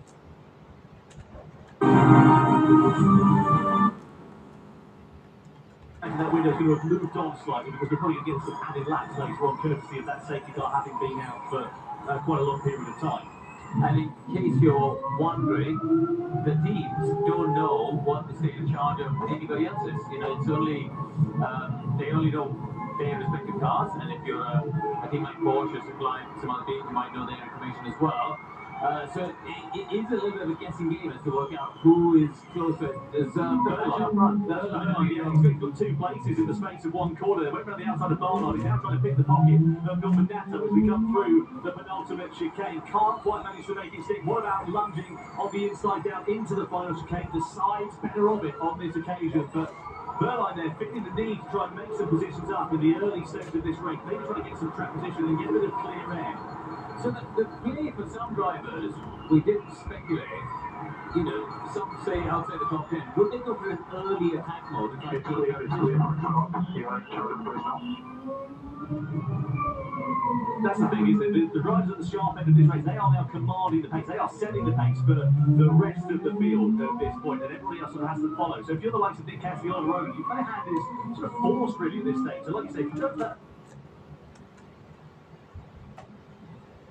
And that window's going to have moved on slightly because we're probably going to get some added laps later on, courtesy of that safety car having been out for quite a long period of time. And in case you're wondering, the teams don't know what the state of charge of anybody else is. You know, it's only they only know their respective cars, and if you're a team like Porsche supplying some other teams, you might know their information as well. So it is a little bit of a guessing game as to work out who is closer. There's Berlon up front. Yeah, he's got 2 places in the space of 1 corner. They went around the outside of Barnard. He's now trying to pick the pocket of Gilbernato as we come through the penultimate chicane. Can't quite manage to make it stick. What about lunging on the inside down into the final chicane? The side's better of it on this occasion, but Berline there feeling the need to try and make some positions up in the early stage of this race. Maybe trying to get some track position and get a bit of clear air. So the play for some drivers, we did speculate, you know, some say outside the top 10, would they go for an early attack mode and try to take out a That's the thing, isn't it? The drivers at the sharp end of this race, they are now commanding the pace. They are setting the pace for the rest of the field at this point, and everybody else sort of has to follow. So if you're the likes of Nick Cassidy on the road, you kind of have this sort of force really at this stage. So like you say, if you don't let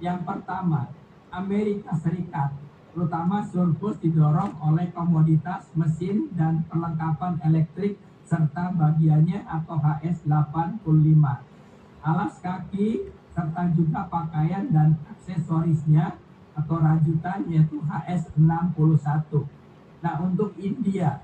Yang pertama, Amerika Serikat, terutama surplus didorong oleh komoditas mesin dan perlengkapan elektrik serta bagiannya atau HS85, alas kaki serta juga pakaian dan aksesorisnya atau rajutan yaitu HS61. Nah, untuk India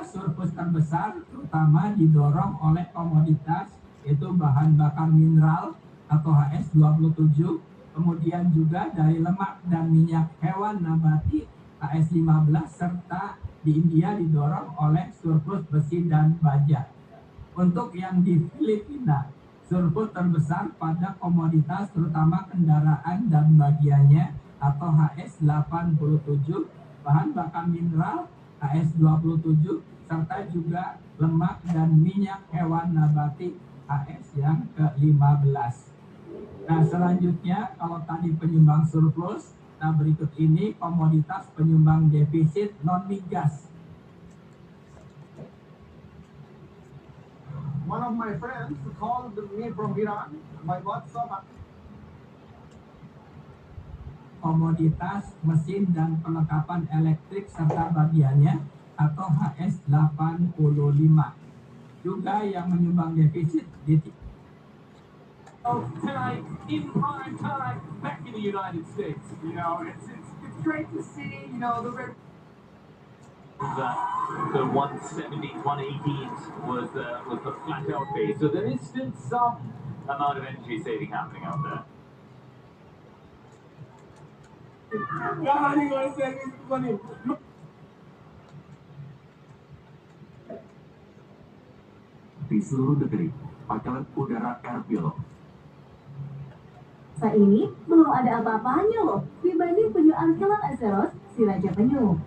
surplus terbesar terutama didorong oleh komoditas yaitu bahan bakar mineral atau HS27, kemudian juga dari lemak dan minyak hewan nabati HS15, serta di India didorong oleh surplus besi dan baja. Untuk yang di Filipina, surplus terbesar pada komoditas terutama kendaraan dan bagiannya atau HS87, bahan bakar mineral HS27, serta juga lemak dan minyak hewan nabati HS yang ke-15. Nah, selanjutnya kalau tadi penyumbang surplus, nah berikut ini komoditas penyumbang defisit non-migas. One of my friends called me from Iran by WhatsApp. Komoditas mesin dan perlengkapan elektrik serta bagiannya atau HS85. Juga yang menyumbang defisit di tonight in prime time back in the United States. You know, it's great to see, you know, the the 170, 118s was the flat out pace. So there is still some amount of energy saving happening out there. Di seluruh negeri, pangkalan udara Erbil saat ini belum ada apa-apanya loh dibanding penyu Ankylops aceros, si raja penyu.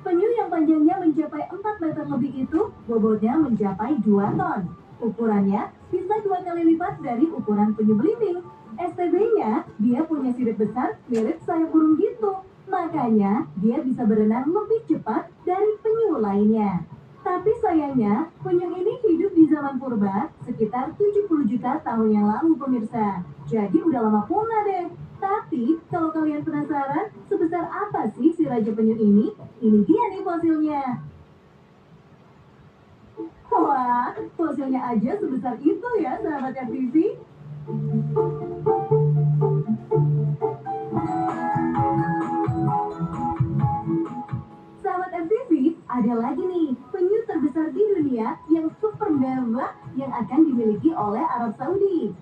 Penyu yang panjangnya mencapai 4 meter lebih itu bobotnya mencapai 2 ton. Ukurannya bisa 2 kali lipat dari ukuran penyu belimbing. STB-nya dia punya sirip besar mirip sayap burung gitu. Makanya dia bisa berenang lebih cepat dari penyu lainnya. Tapi sayangnya, penyu ini hidup di zaman purba sekitar 70 juta tahun yang lalu pemirsa. Jadi udah lama punah deh. Tapi kalau kalian penasaran sebesar apa sih si raja penyu ini? Ini dia nih fosilnya. Wah, fosilnya aja sebesar itu ya sahabat RTV. Sahabat RTV, ada lagi nih penyu terbesar di dunia yang super mewah yang akan dimiliki oleh Arab Saudi.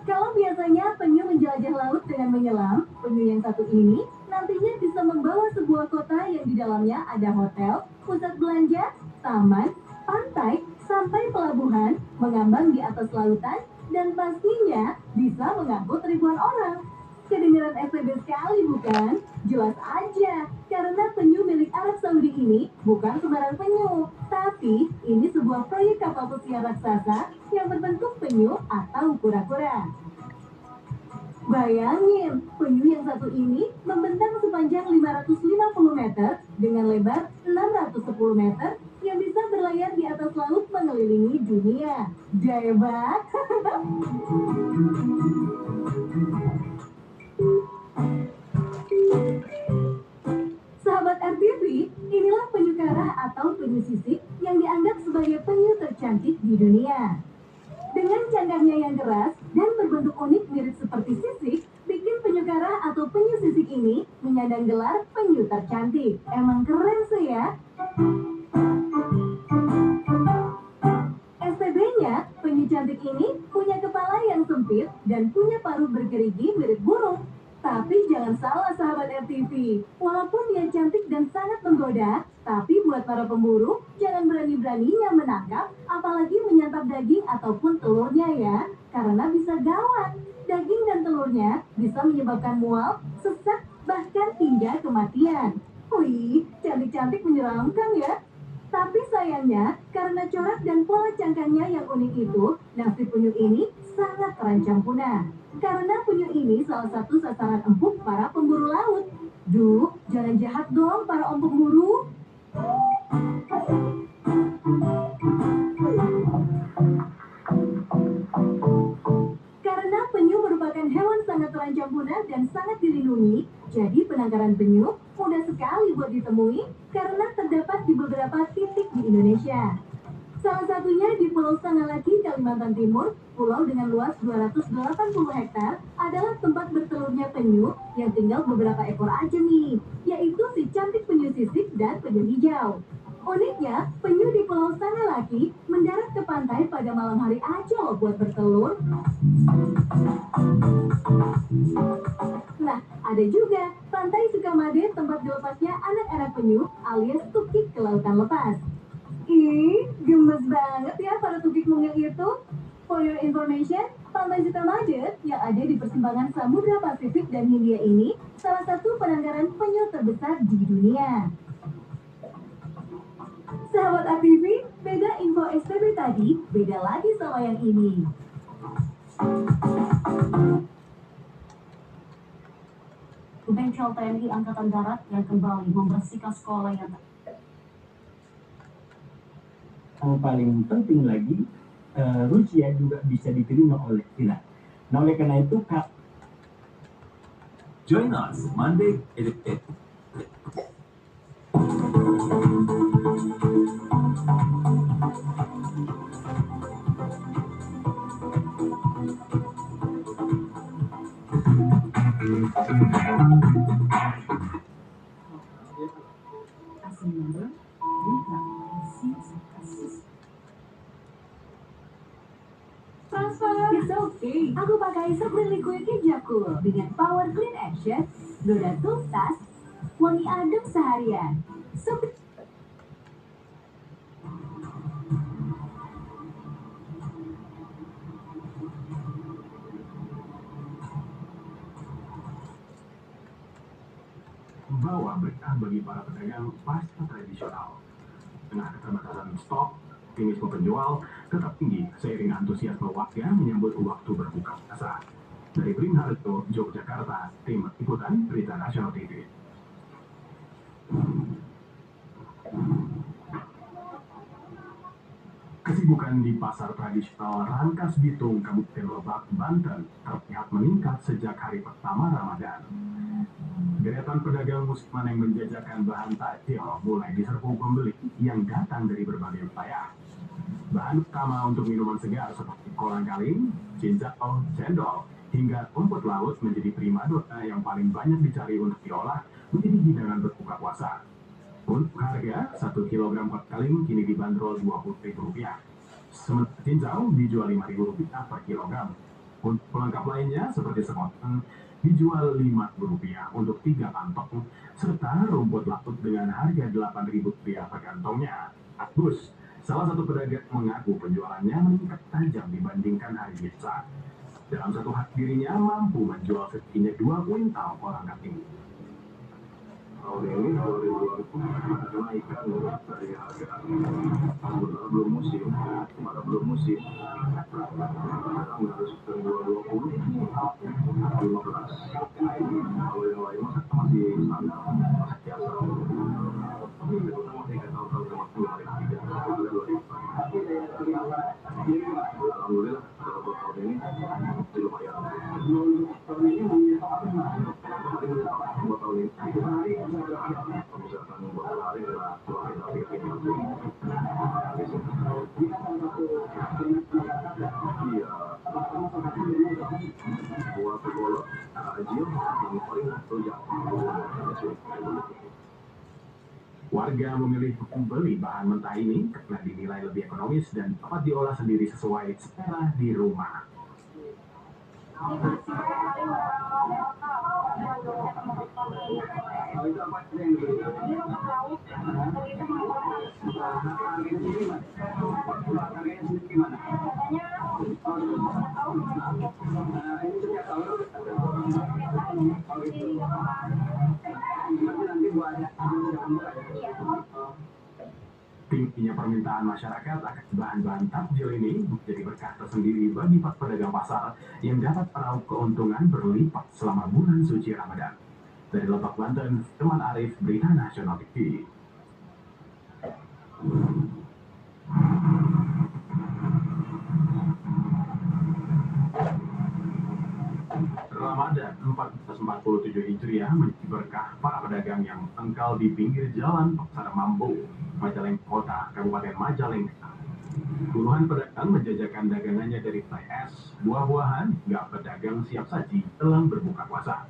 Kalau biasanya penyu menjelajah laut dengan menyelam, penyu yang satu ini nantinya bisa membawa sebuah kota yang di dalamnya ada hotel, pusat belanja, taman, pantai, sampai pelabuhan, mengambang di atas lautan, dan pastinya bisa mengangkut ribuan orang. Kedengaran STB sekali bukan? Jelas aja, karena penyu milik Arab Saudi ini bukan sembarang penyu, tapi ini sebuah proyek kapal pesiar raksasa yang berbentuk penyu atau kura-kura. Bayangin, penyu yang satu ini membentang sepanjang 550 meter dengan lebar 610 meter yang bisa berlayar di atas laut mengelilingi dunia. Hebat! Sahabat RTV, inilah penyu karah atau penyu sisik yang dianggap sebagai penyu tercantik di dunia. Dengan cangkangnya yang keras dan berbentuk unik mirip seperti sisik, bikin penyu karah atau penyu sisik ini menyandang gelar penyu tercantik. Emang keren sih ya. STB-nya, penyu cantik ini punya kepala yang sempit dan punya paruh bergerigi mirip burung. Tapi jangan salah sahabat RTV, walaupun dia cantik dan sangat menggoda, tapi buat para pemburu, jangan berani-beraninya menangkap, apalagi menyantap daging ataupun telurnya ya, karena bisa gawat. Daging dan telurnya bisa menyebabkan mual, sesak, bahkan hingga kematian. Wih, cantik-cantik menyeramkan ya. Tapi sayangnya, karena corak dan pola cangkangnya yang unik itu, nasib penyu ini sangat terancam punah. Karena penyu ini salah satu sasaran empuk para pemburu laut. Duh, jangan jahat dong para om pemburu. Karena penyu merupakan hewan sangat terancam punah dan sangat dilindungi, jadi penangkaran penyu mudah sekali buat ditemui karena terdapat di beberapa titik di Indonesia. Salah satunya di Pulau Sangalaki, Kalimantan Timur, pulau dengan luas 280 hektar, adalah tempat bertelurnya penyu yang tinggal beberapa ekor aja nih, yaitu si cantik penyu sisik dan penyu hijau. Uniknya, penyu di Pulau Sangalaki mendarat ke pantai pada malam hari aja loh buat bertelur. Nah, ada juga Pantai Sukamade tempat dilepasnya anak-anak penyu alias tukik ke lautan lepas. Ih, gemes banget ya para tukik mungil itu. For your information, Pantai Sukamade yang ada di persimpangan Samudra Pasifik dan Hindia ini salah satu penangkaran penyu terbesar di dunia. Sahabat RTV, beda info STB tadi, beda lagi sama yang ini. Bengkel TNI Angkatan Darat yang kembali membersihkan sekolah yang paling penting lagi, Rusia juga bisa diterima oleh Iran. Nah, oleh karena itu, Join us Monday at Hey, aku pakai sabun liquid Ninja Cool dengan power clean action, noda tuntas, wangi adem seharian. Bawa berkah bagi para pedagang pasar tradisional. Tengah keterbatasan stok, optimisme penjual tetap tinggi seiring antusiasme warga menyambut waktu berbuka puasa. Dari Brimharto, Yogyakarta, tim liputan Berita Nasional TV. Kesibukan di pasar tradisional Rangkas Bitung, Kabupaten Lebak, Banten terlihat meningkat sejak hari pertama Ramadan. Deretan pedagang musiman yang menjajakan bahan takjil mulai diserbu pembeli yang datang dari berbagai wilayah. Bahan utama untuk minuman segar seperti kolang-kaling, cincau, cendol, hingga rumput laut menjadi primadona yang paling banyak dicari untuk diolah menjadi hidangan berbuka puasa. Untuk harga 1 kg kolang-kaling kini dibanderol Rp20.000. Sementara cincau dijual Rp5.000 per kilogram. Untuk pelengkap lainnya seperti sekoteng dijual Rp5.000 untuk 3 kantong, serta rumput laut dengan harga Rp8.000 per kantongnya. Agus, salah satu pedagang, mengaku penjualannya meningkat tajam dibandingkan hari biasa. Dalam satu hari dirinya mampu menjual setidaknya 2 kuintal kolang-kaling. Tahun ini 2020 ada kenaikan dari harga belum musim, belum musim. Sekarang harus ke 220, 15. Kalau yang lain masih standar, biasa. Ini terutama 3 tahun termasuk alhamdulillah kalau tahun ini lumayan. Tahun ini misalkan buat hari adalah iya buat sekolah ajil yang paling terjauh. Warga memilih membeli bahan mentah ini karena dinilai lebih ekonomis dan dapat diolah sendiri sesuai selera di rumah. Tingginya permintaan masyarakat akan bahan-bahan takjil ini menjadi berkah tersendiri bagi para pedagang pasar yang dapat meraup keuntungan berlipat selama bulan suci Ramadan. Dari Lebak, Banten, Firman Arif, Berita Nasional TV. Ramadan 1447 Hijriah menjadi berkah para pedagang yang mangkal di pinggir jalan Pasar Mambo, Majalengka Kota, Kabupaten Majalengka. Puluhan pedagang menjajakan dagangannya dari fly es, buah-buahan, hingga pedagang siap saji dalam berbuka puasa.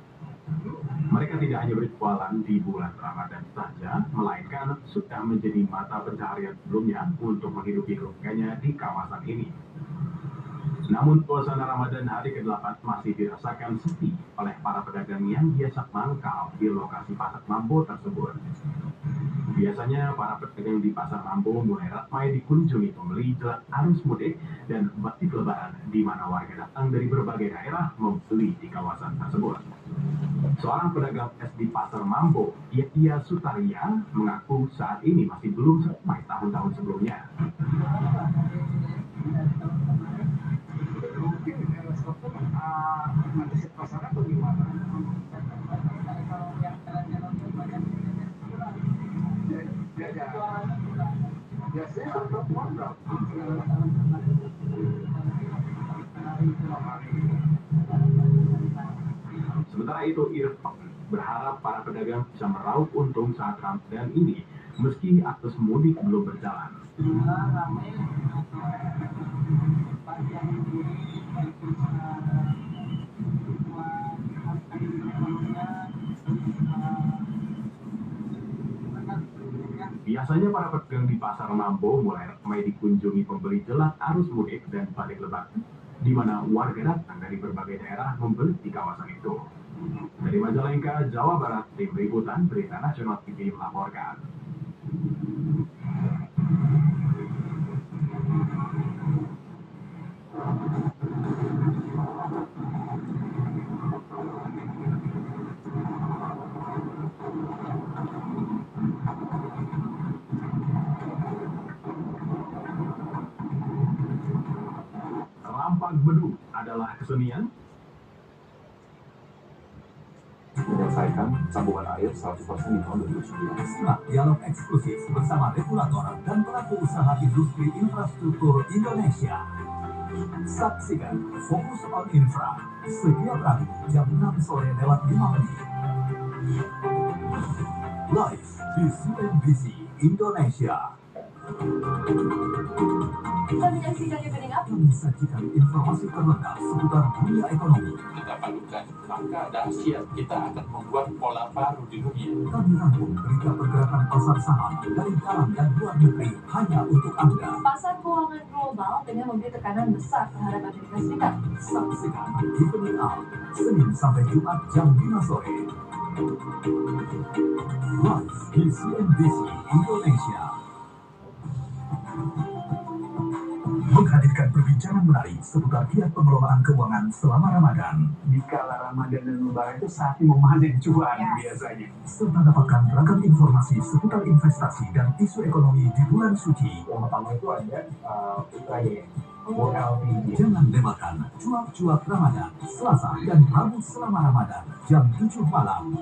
Mereka tidak hanya berjualan di bulan Ramadan saja, melainkan sudah menjadi mata pencaharian sebelumnya untuk menghidupi keluarganya di kawasan ini. Namun suasana Ramadan hari ke-8 masih dirasakan sepi oleh para pedagang yang biasa mangkal di lokasi pasar Mambo tersebut. Biasanya para pedagang di pasar Mambo mulai ramai dikunjungi pembeli jelang arus mudik dan balik lebaran, di mana warga datang dari berbagai daerah membeli di kawasan tersebut. Seorang pedagang es di pasar Mambo, Yahya Sutaria, mengaku saat ini masih belum sampai tahun-tahun sebelumnya. Mungkin ada pasar atau gimana? Biasanya tetap modal. Sementara itu, Irfan berharap para pedagang bisa meraup untung saat Ramadan ini, meski arus mudik belum berjalan. Biasanya para pedagang di pasar Mambo mulai ramai dikunjungi pembeli jelang arus mudik dan balik lebaran. di mana warga datang dari berbagai daerah membeli di kawasan itu. Dari Majalengka, Jawa Barat, Tim Liputan Berita Nasional TV melaporkan. Rampak beduk adalah kesenian menyelesaikan sambungan air 100% di tahun 2019. Simak dialog eksklusif bersama regulator dan pelaku usaha industri infrastruktur Indonesia. Saksikan Fokus on Infra setiap Rabu jam 6 sore lewat 5 menit. Live di CNBC Indonesia. Kami sajikan informasi terlengkap seputar dunia ekonomi. Kita padukan, maka dahsyat kita akan membuat pola baru di dunia. Kami rangkum berita pergerakan pasar saham dari dalam dan luar negeri hanya untuk Anda. Pasar keuangan global tengah memberi tekanan besar terhadap Amerika Serikat. Saksikan Evening Out, Senin sampai Jumat jam 5 sore. Live di CNBC Indonesia. Menghadirkan perbincangan menarik seputar kiat pengelolaan keuangan selama Ramadan. Di kala Ramadan dan Lebaran itu saatnya memanen cuan biasanya. Serta dapatkan ragam informasi seputar investasi dan isu ekonomi di bulan suci. Yang pertama itu ada Jangan lewatkan cuap-cuap Ramadan Selasa dan Rabu selama Ramadan jam 7 malam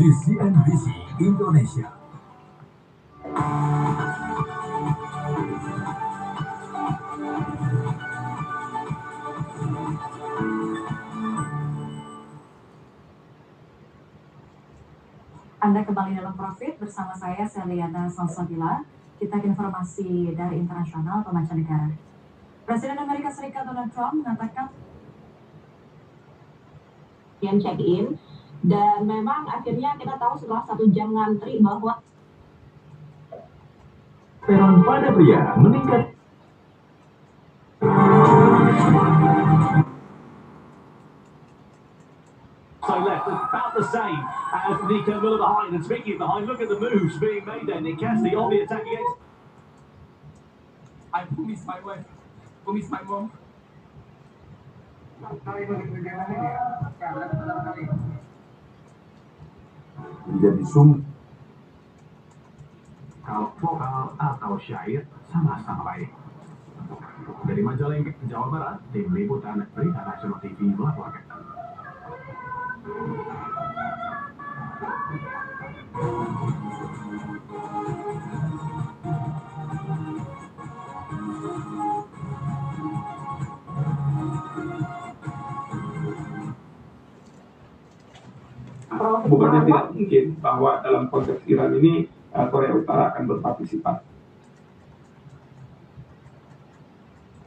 di CNBC Indonesia. Anda kembali dalam Profit bersama saya Seliana Salsabila. Kita ke informasi dari internasional pemancanegara. Presiden Amerika Serikat Donald Trump mengatakan yang check-in, dan memang akhirnya kita tahu setelah 1 jam ngantri bahwa testosteron pada pria meningkat. So left, about the same as Nico Müller behind, and speaking behind, look at the moves being made there. Nick Cassidy on the attack against. I promise my wife, promise my mom. Menjadi sum. Kalau vokal atau syair sama-sama baik. Dari Majalengka, Jawa Barat, Tim Liputan Berita Nasional TV melaporkan. Bukannya tidak mungkin bahwa dalam konteks Iran ini Korea Utara akan berpartisipasi.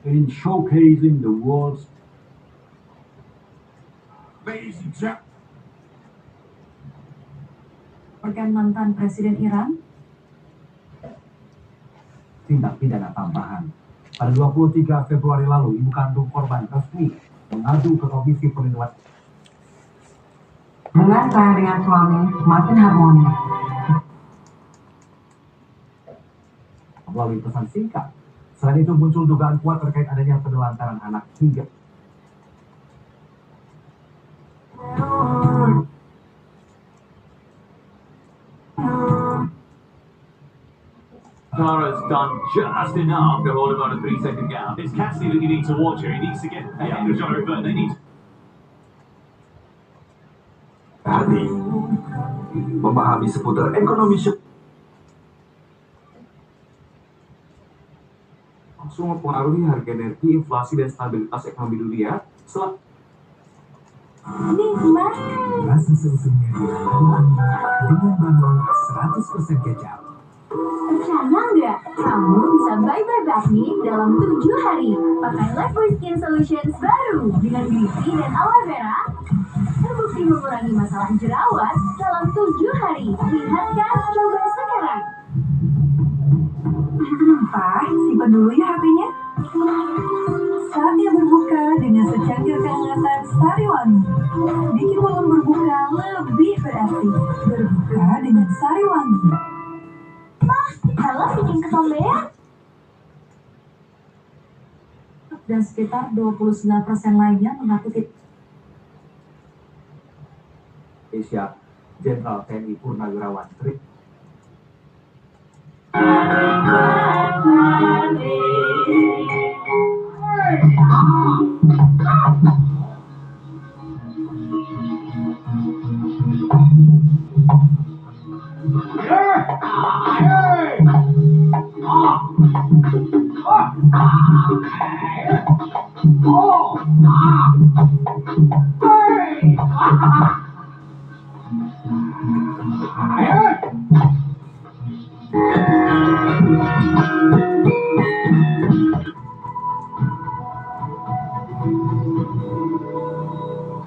In showcasing the world's mantan Presiden Iran tindak pidana tambahan. Pada 23 Februari lalu, ibu kandung korban resmi mengadu ke Komisi Perlindungan. Dengan saya dengan suami makin harmoni. Melalui pesan singkat. Selain itu muncul dugaan kuat terkait adanya penelantaran anak hingga Tara's done just enough to hold about a 3-second gap. It's Cassidy that you need to watch here. He needs to get ahead of Jonathan Burton. They need to... Hati memahami seputar ekonomi langsung mempengaruhi harga energi, inflasi, dan stabilitas ekonomi dunia. Nikmat. Rasa seusungnya dengan bandrol 100% kecap. Percaya nggak? Kamu bisa bye-bye bakmi dalam 7 hari. Pakai Lifebuoy Skin Solutions baru dengan green tea dan aloe vera. Terbukti mengurangi masalah jerawat dalam 7 hari. Lihat kan? Coba sekarang. Pak, simpan dulu ya HP-nya. Halo, bikin ketombean. Dan sekitar 29% lainnya mengaku tidak. Asia, Jenderal TNI Purnawirawan Tri.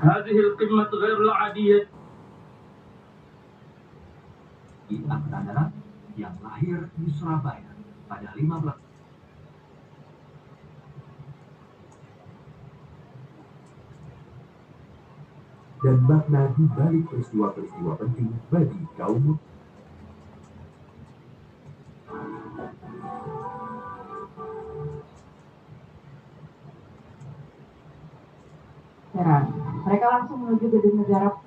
هذه القمة غير العادية. Angkatan Darat yang lahir di Surabaya pada 15 dan makna di balik peristiwa-peristiwa penting bagi kaum heran. Mereka langsung menuju gedung negara.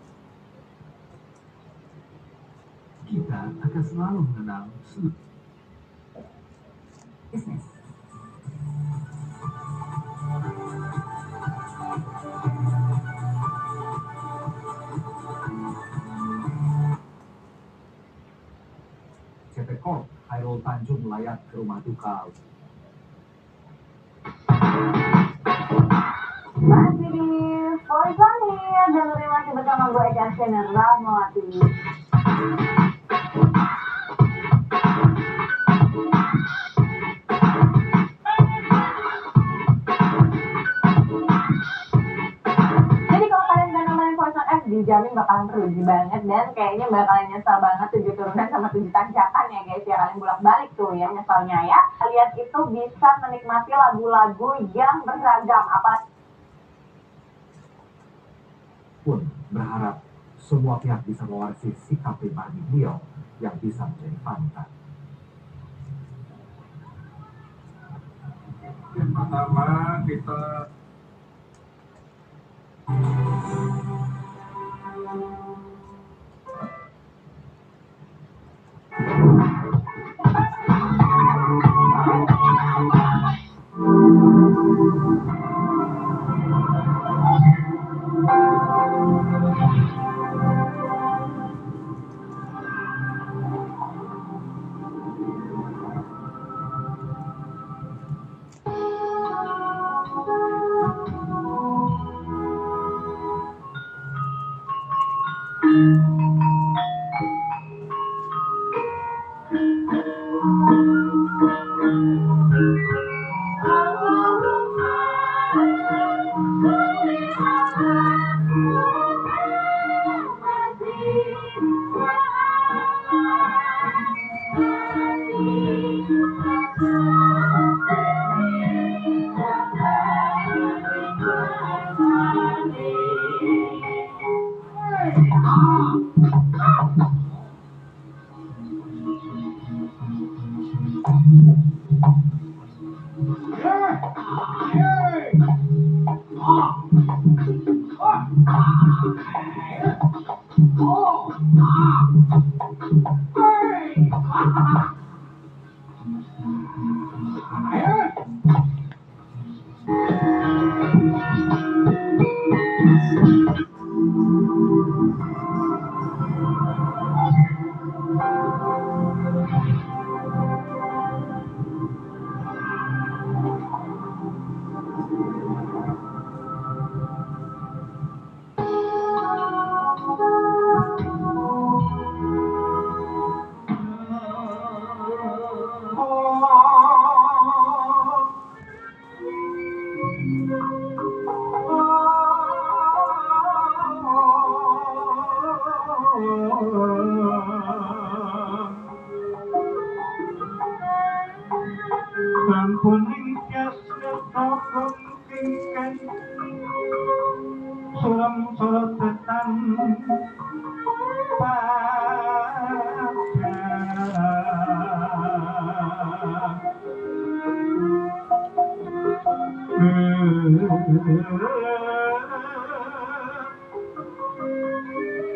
kita akan selalu mengenal Bisnis. CP Corp Hairul Tanjung melayat ke rumah duka. Masih di Polisani dan masih bersama gue Eka Sena Rahmawati. Jadi kalau kalian gak nontonin Voice on F, dijamin bakalan rugi banget dan kayaknya bakalan nyesal banget 7 turunan sama 7 tanjakan ya guys ya, kalian bolak-balik tuh ya nyesalnya ya. Kalian itu bisa menikmati lagu-lagu yang beragam apa pun berharap semua pihak bisa mewarisi sikap pribadi beliau yang bisa menjadi panutan. Yang pertama kita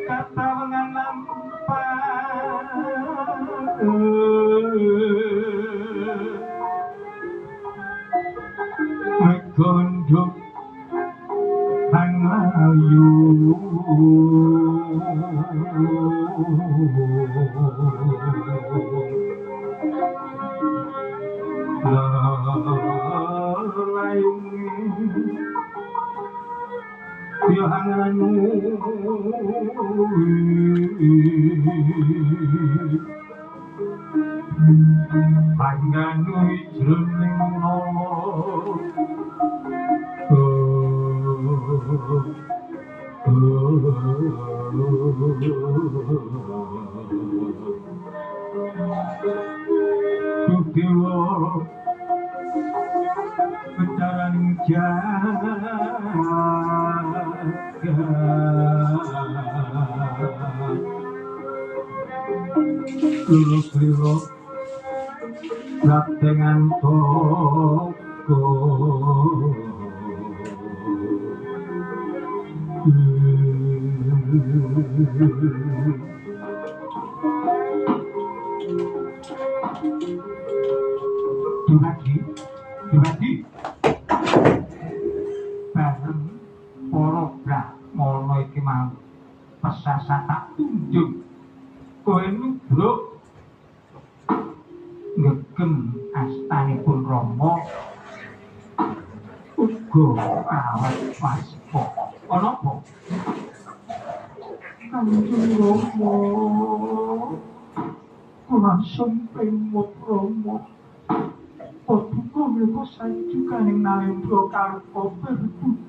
kata menganampan megondok pangayu Yohanganu Pangganu jroning nomo Dewa Betaran jaga Lulu-lulu Latengan toko Dumadi bareng para brahmana iki mau pesasa tak tunjuk kowe nubruk ngegem astanipun Rama uga awet waspa ana apa Kanjeng Rama langsung pemut Rama Paduka menika sanjukaning nalendra kalpa berbuka